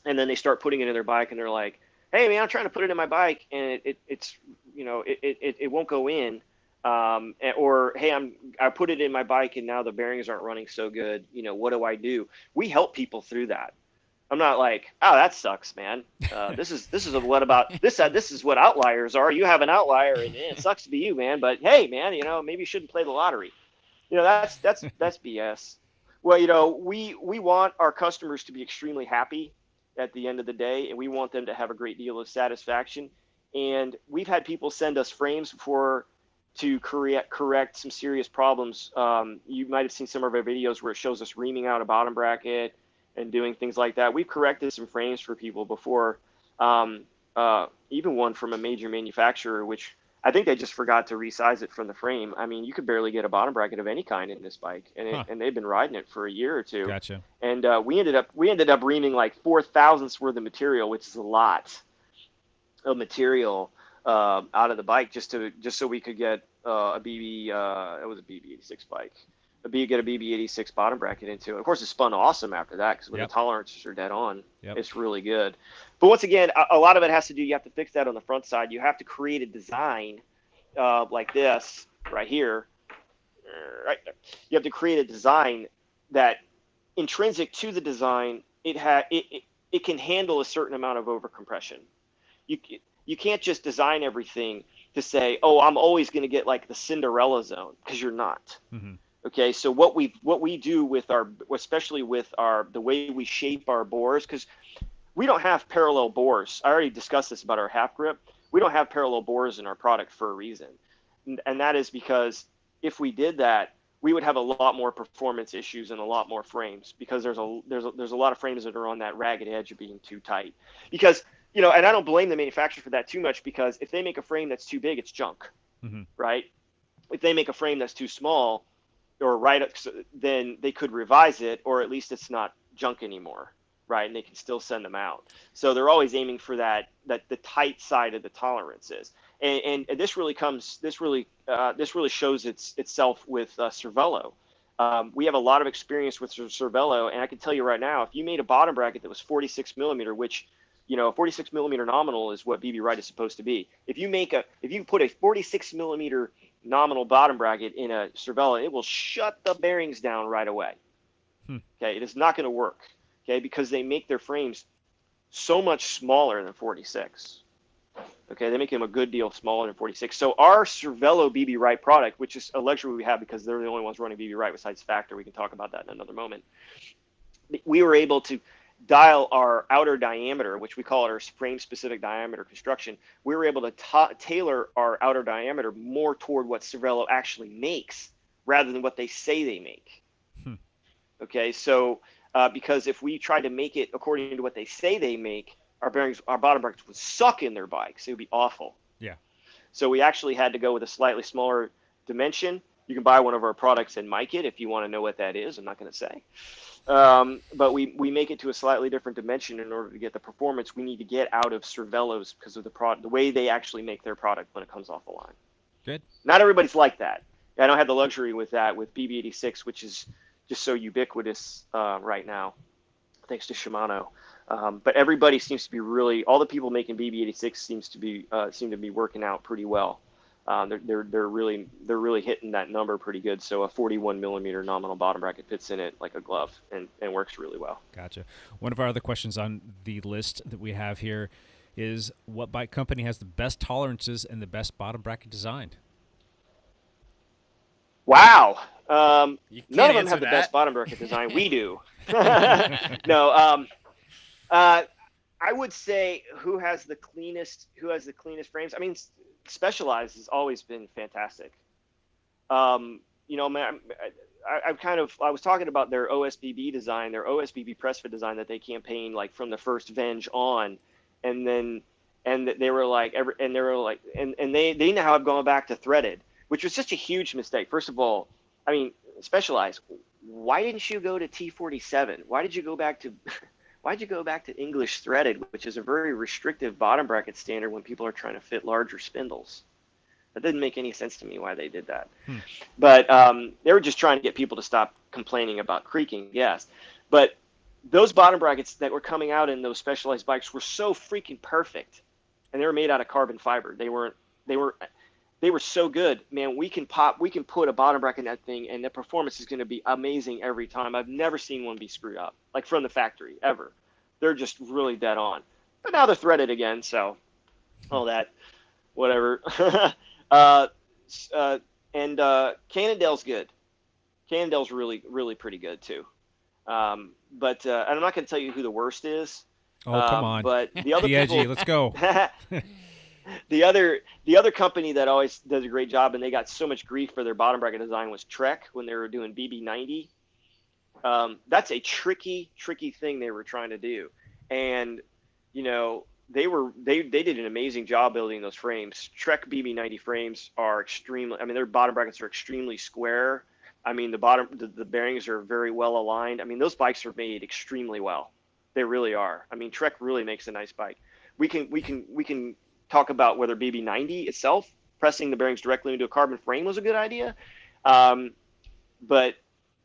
And then they start putting it in their bike, and they're like, hey, man, I'm trying to put it in my bike, and it won't go in. Or, hey, I put it in my bike, and now the bearings aren't running so good. What do I do? We help people through that. I'm not like, oh, that sucks, man. This is what outliers are. You have an outlier, and it sucks to be you, man. But hey, man, maybe you shouldn't play the lottery. That's BS. Well, we want our customers to be extremely happy at the end of the day, and we want them to have a great deal of satisfaction. And we've had people send us frames before to correct some serious problems. You might have seen some of our videos where it shows us reaming out a bottom bracket and doing things like that. We've corrected some frames for people before, even one from a major manufacturer, which I think they just forgot to resize it from the frame. I mean, you could barely get a bottom bracket of any kind in this bike, and they've been riding it for a year or two. Gotcha. And we ended up reaming like 4 thousandths worth of material, which is a lot of material out of the bike just so we could get a BB. It was a BB86 bike. Get a BB86 bottom bracket into it. Of course, it spun awesome after that because when Yep. the tolerances are dead on, Yep. it's really good. But once again, a lot of it has to do, you have to fix that on the front side. You have to create a design like this right here. Right there. You have to create a design that intrinsic to the design, it can handle a certain amount of overcompression. You can't just design everything to say, oh, I'm always going to get like the Cinderella zone, because you're not. Mm-hmm. Okay, so what we do with especially with the way we shape our bores, because we don't have parallel bores. I already discussed this about our half grip. We don't have parallel bores in our product for a reason, and that is because if we did that, we would have a lot more performance issues and a lot more frames, because there's a lot of frames that are on that ragged edge of being too tight. Because and I don't blame the manufacturer for that too much, because if they make a frame that's too big, it's junk, Mm-hmm. right? If they make a frame that's too small, then they could revise it, or at least it's not junk anymore, right? And they can still send them out. So they're always aiming for that the tight side of the tolerances. And this really shows itself with Cervelo. We have a lot of experience with Cervelo, and I can tell you right now, if you made a bottom bracket that was 46 millimeter, which 46 millimeter nominal is what BB is supposed to be. If you put a 46 millimeter nominal bottom bracket in a Cervelo, it will shut the bearings down right away. Okay, it is not going to work. Okay, because they make their frames so much smaller than 46. Okay, they make them a good deal smaller than 46. So our Cervelo BB product, which is a luxury we have because they're the only ones running BB besides Factor, we can talk about that in another moment. We were able to dial our outer diameter, which we call our frame-specific diameter construction. We were able to tailor our outer diameter more toward what Cervelo actually makes rather than what they say they make. Okay, so because if we tried to make it according to what they say they make, our bottom brackets would suck in their bikes. It would be awful. Yeah. So we actually had to go with a slightly smaller dimension. You can buy one of our products and mic it if you want to know what that is. I'm not going to say. But we make it to a slightly different dimension in order to get the performance we need to get out of Cervelos because of the way they actually make their product when it comes off the line. Good. Not everybody's like that. I don't have the luxury with that with BB86, which is just so ubiquitous right now, thanks to Shimano. But everybody seems to be all the people making BB86 seem to be working out pretty well. They're really hitting that number pretty good. So a 41 millimeter nominal bottom bracket fits in it like a glove and works really well. Gotcha. One of our other questions on the list that we have here is, what bike company has the best tolerances and the best bottom bracket design? Wow. You None of can't them answer have the that. best bottom bracket design. We do. No. I would say who has the cleanest frames. I mean, Specialized has always been fantastic. Man, I was talking about their OSBB design, their OSBB press fit design that they campaigned like from the first Venge on, and they were like, they now have gone back to threaded, which was such a huge mistake. First of all, I mean, Specialized, why didn't you go to T47? Why did you go back to English threaded, which is a very restrictive bottom bracket standard when people are trying to fit larger spindles? That didn't make any sense to me why they did that. But they were just trying to get people to stop complaining about creaking, yes. But those bottom brackets that were coming out in those Specialized bikes were so freaking perfect, and they were made out of carbon fiber. They were so good, man. We can put a bottom bracket in that thing, and the performance is going to be amazing every time. I've never seen one be screwed up, like from the factory, ever. They're just really dead on. But now they're threaded again, so all that, whatever. Cannondale's good. Cannondale's really, really pretty good too. But I'm not going to tell you who the worst is. Oh, come on. But the other The edgy, people, let's go. the other company that always does a great job, and they got so much grief for their bottom bracket design, was Trek when they were doing BB90. That's a tricky thing they were trying to do, and they did an amazing job building those frames. Trek BB90 frames are their bottom brackets are extremely square. I mean, the bearings are very well aligned. I mean, those bikes are made extremely well. They really are. I mean, Trek really makes a nice bike. We can talk about whether BB90 itself, pressing the bearings directly into a carbon frame, was a good idea. But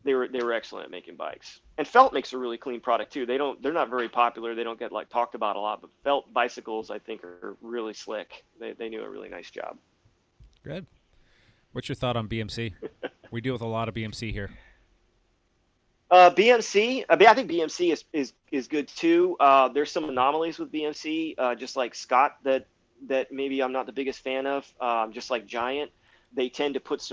they were excellent at making bikes. And Felt makes a really clean product too. They're not very popular. They don't get talked about a lot, but Felt bicycles, I think, are really slick. They do a really nice job. Good. What's your thought on BMC? We deal with a lot of BMC here. BMC, I think BMC is good too. There's some anomalies with BMC, just like Scott, that maybe I'm not the biggest fan of. Just like Giant, they tend to put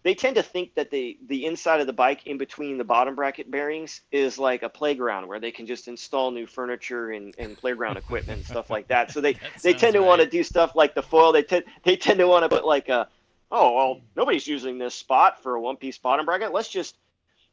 they tend to think that the inside of the bike in between the bottom bracket bearings is like a playground where they can just install new furniture and playground equipment and stuff like that. So they tend to want to do stuff like the foil. They tend to want to put like nobody's using this spot for a one-piece bottom bracket.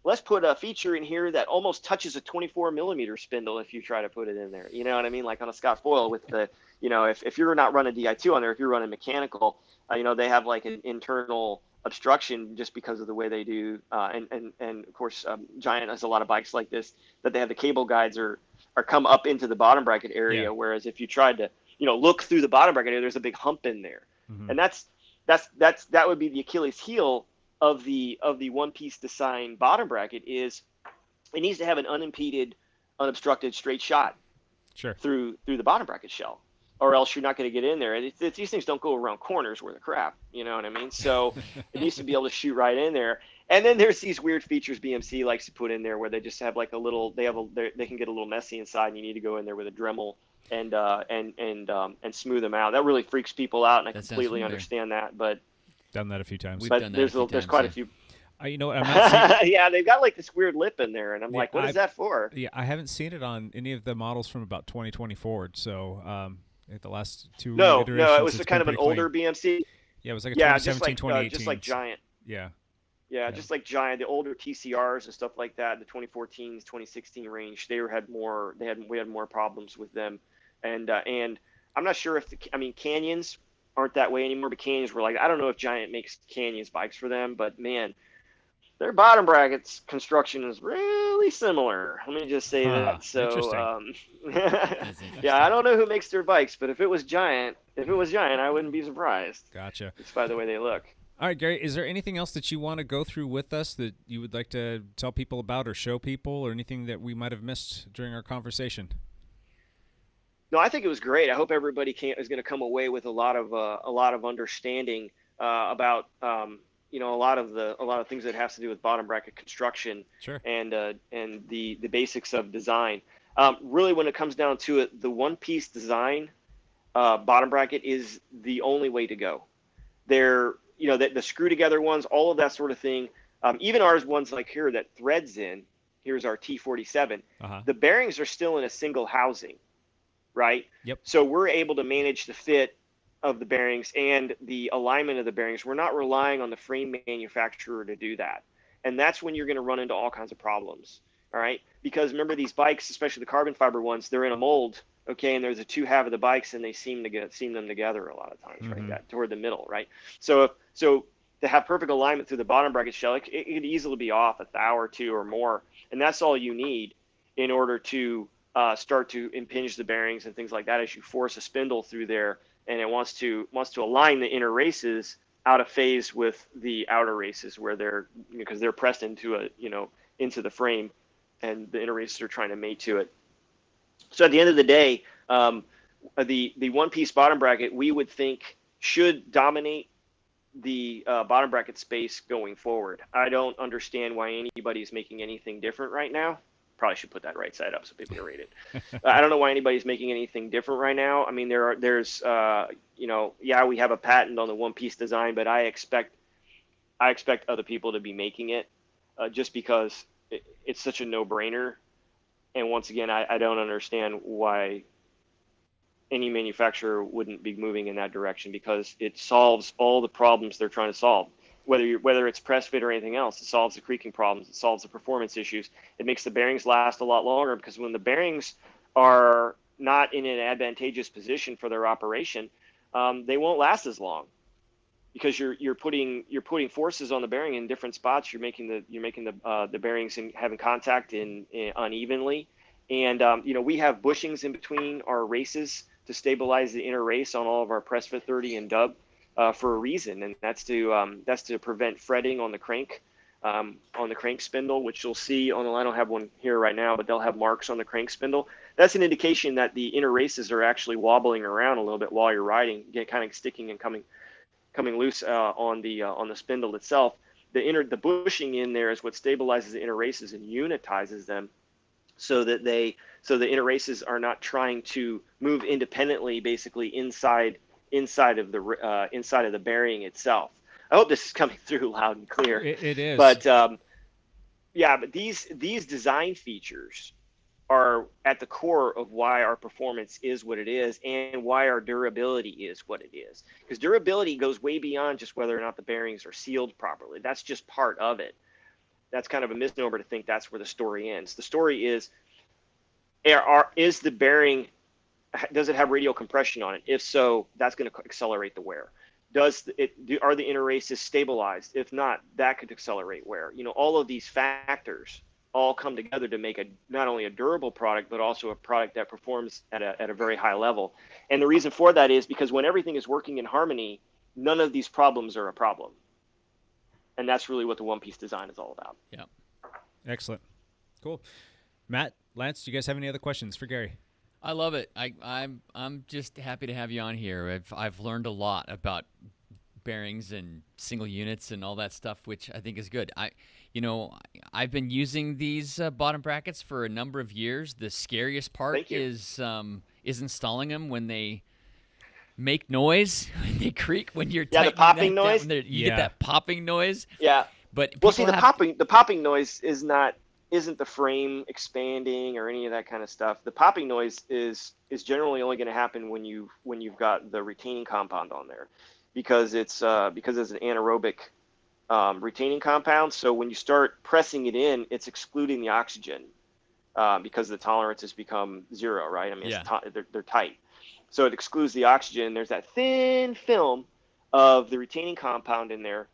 Let's put a feature in here that almost touches a 24 millimeter spindle if you try to put it in there. You know what I mean? Like on a Scott foil with the, if you're not running Di2 on there, if you're running mechanical, they have like an internal obstruction just because of the way they do. And of course, Giant has a lot of bikes like this that they have the cable guides are come up into the bottom bracket area. Yeah. Whereas if you tried to, look through the bottom bracket area, there's a big hump in there. Mm-hmm. And that would be the Achilles heel of the one-piece design bottom bracket. Is it needs to have an unimpeded, unobstructed straight shot through the bottom bracket shell, or else you're not going to get in there. These things don't go around corners worth of crap, you know what I mean? So it needs to be able to shoot right in there. And then there's these weird features BMC likes to put in there where they just have like they can get a little messy inside, and you need to go in there with a Dremel and smooth them out. That really freaks people out, and I completely understand that. But done that a few times. There's quite a few. You know what? I'm not seeing, yeah, they've got like this weird lip in there, and I'm like, what is that for? Yeah, I haven't seen it on any of the models from about 2020 forward. So at the last two iterations, it was it's kind of been an pretty older clean. BMC. Yeah, it was like a 2017, just 2018. just like Giant. Yeah. Yeah, just like Giant, the older TCRs and stuff like that, the 2014s, 2016 range, we had more problems with them, and I'm not sure if Canyons aren't that way anymore, but Canyons were like, I don't know if Giant makes Canyons bikes for them, but man, their bottom brackets construction is really similar. Let me just say that. So, yeah, I don't know who makes their bikes, but if it was Giant, I wouldn't be surprised. Gotcha. Just by the way they look. All right, Gary, is there anything else that you want to go through with us that you would like to tell people about or show people, or anything that we might have missed during our conversation? No, I think it was great. I hope everybody is going to come away with a lot of understanding about a lot of things that has to do with bottom bracket construction. Sure. And the basics of design. Really, when it comes down to it, the one piece design bottom bracket is the only way to go. The screw together ones, all of that sort of thing. Even ours ones like here that threads in. Here's our T47. The bearings are still in a single housing. Right? Yep. So we're able to manage the fit of the bearings and the alignment of the bearings. We're not relying on the frame manufacturer to do that. And that's when you're going to run into all kinds of problems. All right? Because remember, these bikes, especially the carbon fiber ones, they're in a mold, okay, and there's a two half of the bikes, and they seem them together a lot of times, right? That toward the middle, right? So to have perfect alignment through the bottom bracket shell, it could easily be off a thou or two or more, and that's all you need in order to start to impinge the bearings and things like that as you force a spindle through there, and it wants to align the inner races out of phase with the outer races where because they're pressed into the frame, and the inner races are trying to mate to it. So at the end of the day, the one piece bottom bracket we would think should dominate the bottom bracket space going forward. I don't understand why anybody's making anything different right now. Probably should put that right side up so people can read it. I don't know why anybody's making anything different right now. I mean, there's we have a patent on the one piece design, but I expect other people to be making it just because it's such a no-brainer. And once again, I don't understand why any manufacturer wouldn't be moving in that direction, because it solves all the problems they're trying to solve. Whether it's press fit or anything else, it solves the creaking problems, it solves the performance issues. It makes the bearings last a lot longer, because when the bearings are not in an advantageous position for their operation, they won't last as long, because you're putting forces on the bearing in different spots. You're making the bearings and having contact in unevenly, and we have bushings in between our races to stabilize the inner race on all of our press fit 30 and dub. For a reason, and that's to prevent fretting on the crank spindle, which you'll see on the line. I don't have one here right now, but they'll have marks on the crank spindle. That's an indication that the inner races are actually wobbling around a little bit while you're riding, kind of sticking and coming loose on the spindle itself. The bushing in there is what stabilizes the inner races and unitizes them, so the inner races are not trying to move independently, basically inside of the bearing itself. I hope this is coming through loud and clear. It is. But but these design features are at the core of why our performance is what it is, and why our durability is what it is. Because durability goes way beyond just whether or not the bearings are sealed properly. That's just part of it. That's kind of a misnomer to think that's where the story ends. The story is the bearing, does it have radial compression on it? If so, that's going to accelerate the wear. Are the inner races stabilized? If not, that could accelerate wear. All of these factors all come together to make not only a durable product, but also a product that performs at a very high level. And the reason for that is because when everything is working in harmony, none of these problems are a problem. And that's really what the one-piece design is all about. Yeah. Excellent. Cool. Matt, Lance, do you guys have any other questions for Gary? I love it. I'm just happy to have you on here. I've learned a lot about bearings and single units and all that stuff, which I think is good. I've been using these bottom brackets for a number of years. The scariest part is installing them when they make noise, when they creak, when you're the popping noise. You get that popping noise. Yeah. But the popping noise isn't the frame expanding or any of that kind of stuff. The popping noise is generally only going to happen when you've got the retaining compound on there, because it's an anaerobic retaining compound. So when you start pressing it in, it's excluding the oxygen because the tolerances become zero, right? I mean, they're tight. So it excludes the oxygen. There's that thin film of the retaining compound in there,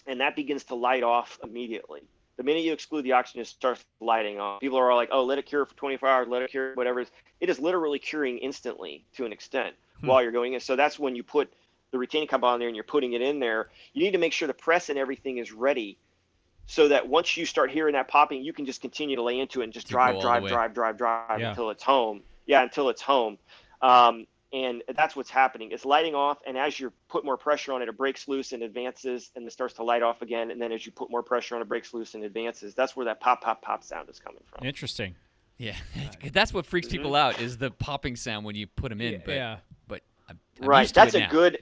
and that begins to light off immediately. The minute you exclude the oxygen, it starts lighting off. People are all like, oh, let it cure for 24 hours, let it cure, whatever. It is literally curing instantly to an extent while you're going in. So that's when you put the retaining compound there and you're putting it in there, you need to make sure the press and everything is ready, so that once you start hearing that popping, you can just continue to lay into it and just drive go all the way. Yeah. until it's home. Yeah, until it's home. And that's what's happening. It's lighting off, and as you put more pressure on it, it breaks loose and advances, and it starts to light off again. And then as you put more pressure on it, breaks loose and advances. That's where that pop, pop, pop sound is coming from. Interesting. Yeah, that's what freaks people out is the popping sound when you put them in. But, Yeah. but I'm Right. used to That's it a now. good.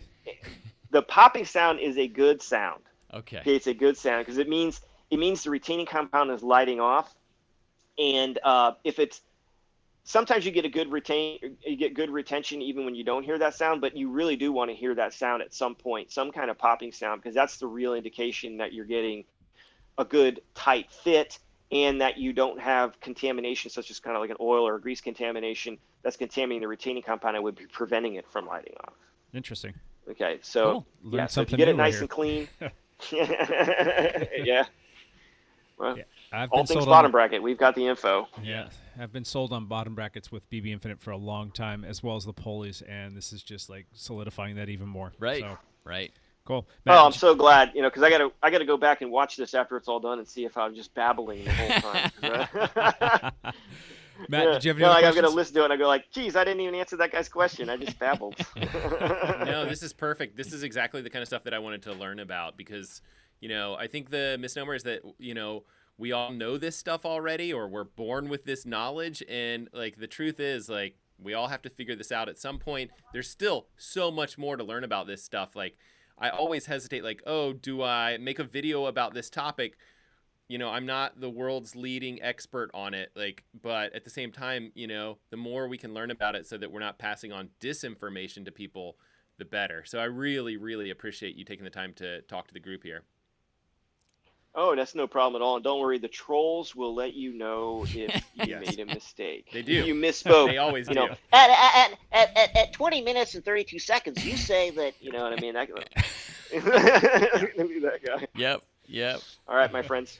The popping sound is a good sound. Okay. Okay, it's a good sound because it means the retaining compound is lighting off, and if it's sometimes you get good retention even when you don't hear that sound, but you really do want to hear that sound at some point, some kind of popping sound, because that's the real indication that you're getting a good tight fit and that you don't have contamination, such as kind of like an oil or a grease contamination that's contaminating the retaining compound and would be preventing it from lighting off. Interesting. Okay, so Cool. yeah, Learned so if you something get it new right nice here. and clean, yeah. Well, Yeah. I've all been things sold bottom on, bracket, we've got the info. Yeah, I've been sold on bottom brackets with BBinfinite for a long time, as well as the pulleys, and this is just like solidifying that even more. Right. So, Right. cool. Oh, I'm so glad, because I gotta go back and watch this after it's all done and see if I'm just babbling the whole time. Matt, did you have any no, other like, I'm questions? gonna listen to it and I go like, geez, I didn't even answer that guy's question. I just babbled. No, this is perfect. This is exactly the kind of stuff that I wanted to learn about because, I think the misnomer is that, we all know this stuff already or we're born with this knowledge. And like the truth is like we all have to figure this out at some point. There's still so much more to learn about this stuff. Like I always hesitate like, oh, do I make a video about this topic? I'm not the world's leading expert on it, but at the same time, the more we can learn about it so that we're not passing on disinformation to people, the better. So I really, really appreciate you taking the time to talk to the group here. Oh, that's no problem at all. And don't worry, the trolls will let you know if you Yes. made a mistake. They do. If you misspoke. They always do. At 20 minutes and 32 seconds, you say that. You know what I mean? That guy. Yep. All right, my friends.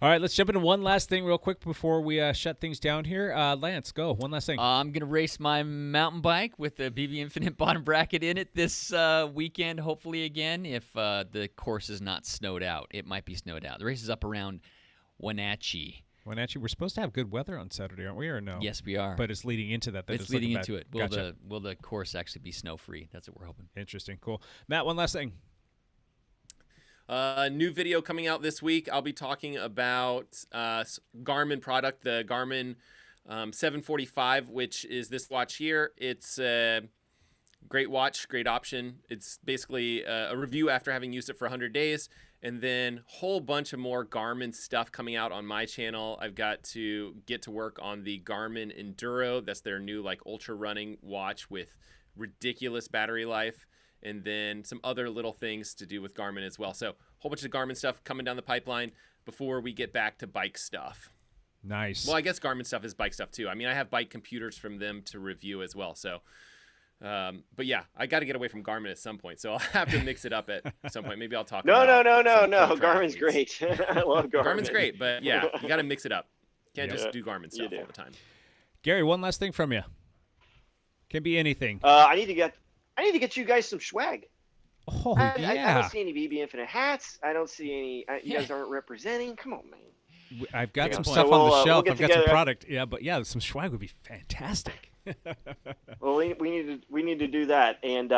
All right, let's jump into one last thing real quick before we shut things down here. Lance, go. One last thing. I'm going to race my mountain bike with the BBinfinite bottom bracket in it this weekend, hopefully again, if the course is not snowed out. It might be snowed out. The race is up around Wenatchee. Wenatchee, we're supposed to have good weather on Saturday, aren't we, or no? Yes, we are. But it's leading into that. It's leading into it. Gotcha. Will the course actually be snow-free? That's what we're hoping. Interesting. Cool. Matt, one last thing. New video coming out this week. I'll be talking about Garmin product, the Garmin 745, which is this watch here. It's a great watch, great option. It's basically a review after having used it for 100 days, and then whole bunch of more Garmin stuff coming out on my channel. I've got to get to work on the Garmin Enduro. That's their new ultra running watch with ridiculous battery life. And then some other little things to do with Garmin as well. So a whole bunch of Garmin stuff coming down the pipeline before we get back to bike stuff. Nice. Well, I guess Garmin stuff is bike stuff too. I mean, I have bike computers from them to review as well. So, but yeah, I got to get away from Garmin at some point. So I'll have to mix it up at some point. Maybe I'll talk No. about some pro Garmin's triathletes. great. I love Garmin. Garmin's great, but yeah, you got to mix it up. Can't just do Garmin stuff do. all the time. Gary, one last thing from you. Can be anything. I need to get you guys some swag. Oh, I yeah. don't see any BBinfinite hats. I don't see any. You guys aren't representing. Come on, man. I've got some So stuff on the we'll shelf. get I've got some together. product. Yeah, but yeah, some swag would be fantastic. Well, we need to do that, and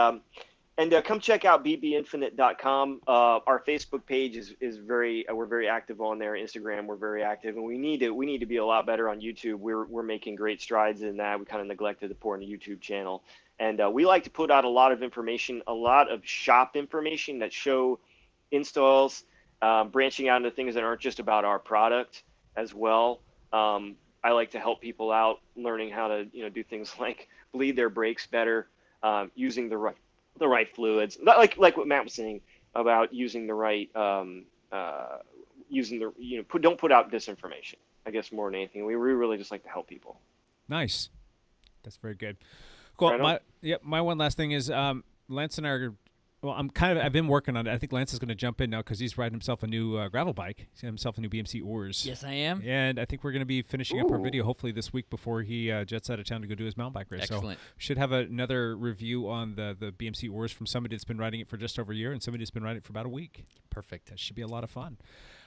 come check out BBinfinite.com. Our Facebook page is we're very active on there. Instagram, we're very active, and we need to be a lot better on YouTube. We're making great strides in that. We kind of neglected to pour in a YouTube channel, and we like to put out a lot of information, a lot of shop information that show installs, branching out into things that aren't just about our product as well. I like to help people out learning how to do things like bleed their brakes better, using the right fluids, not like what Matt was saying about using the right don't put out disinformation. I guess more than anything, we really just like to help people. Nice. That's very good. Cool. Right on. My one last thing is Lance and I are Well, I've been working on it. I think Lance is going to jump in now because he's riding himself a new gravel bike. He's got himself a new BMC Oars. Yes, I am. And I think we're going to be finishing up our video hopefully this week before he jets out of town to go do his mountain bike race. Excellent. So we should have another review on the BMC Oars from somebody that's been riding it for just over a year and somebody that's been riding it for about a week. Perfect. That should be a lot of fun.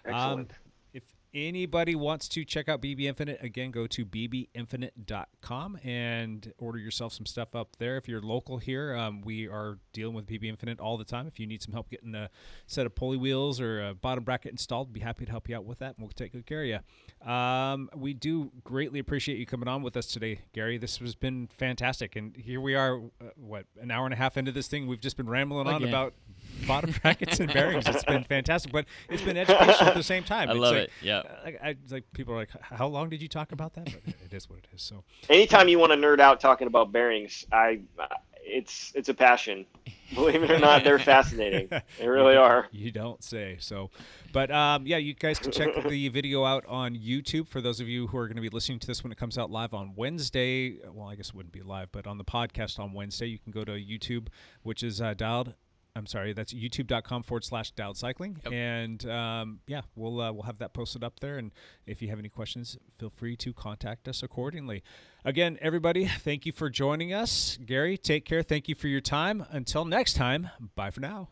Excellent. If anybody wants to check out BBinfinite, again, go to BBinfinite.com and order yourself some stuff up there. If you're local here, we are dealing with BBinfinite all the time. If you need some help getting a set of pulley wheels or a bottom bracket installed, be happy to help you out with that, and we'll take good care of you. We do greatly appreciate you coming on with us today, Gary. This has been fantastic, and here we are, an hour and a half into this thing. We've just been rambling on about bottom brackets and bearings. It's been fantastic, but it's been educational at the same time. I love it. Yeah. People are like, how long did you talk about that? But it is what it is. So Anytime you want to nerd out talking about bearings, it's a passion. Believe it or not, they're fascinating. They really are. You don't say. So, but you guys can check the video out on YouTube for those of you who are going to be listening to this when it comes out live on Wednesday. Well, I guess it wouldn't be live, but on the podcast on Wednesday, you can go to YouTube, which is that's youtube.com/dialed cycling. Yep. And we'll have that posted up there. And if you have any questions, feel free to contact us accordingly. Again, everybody, thank you for joining us. Gary, take care. Thank you for your time. Until next time, bye for now.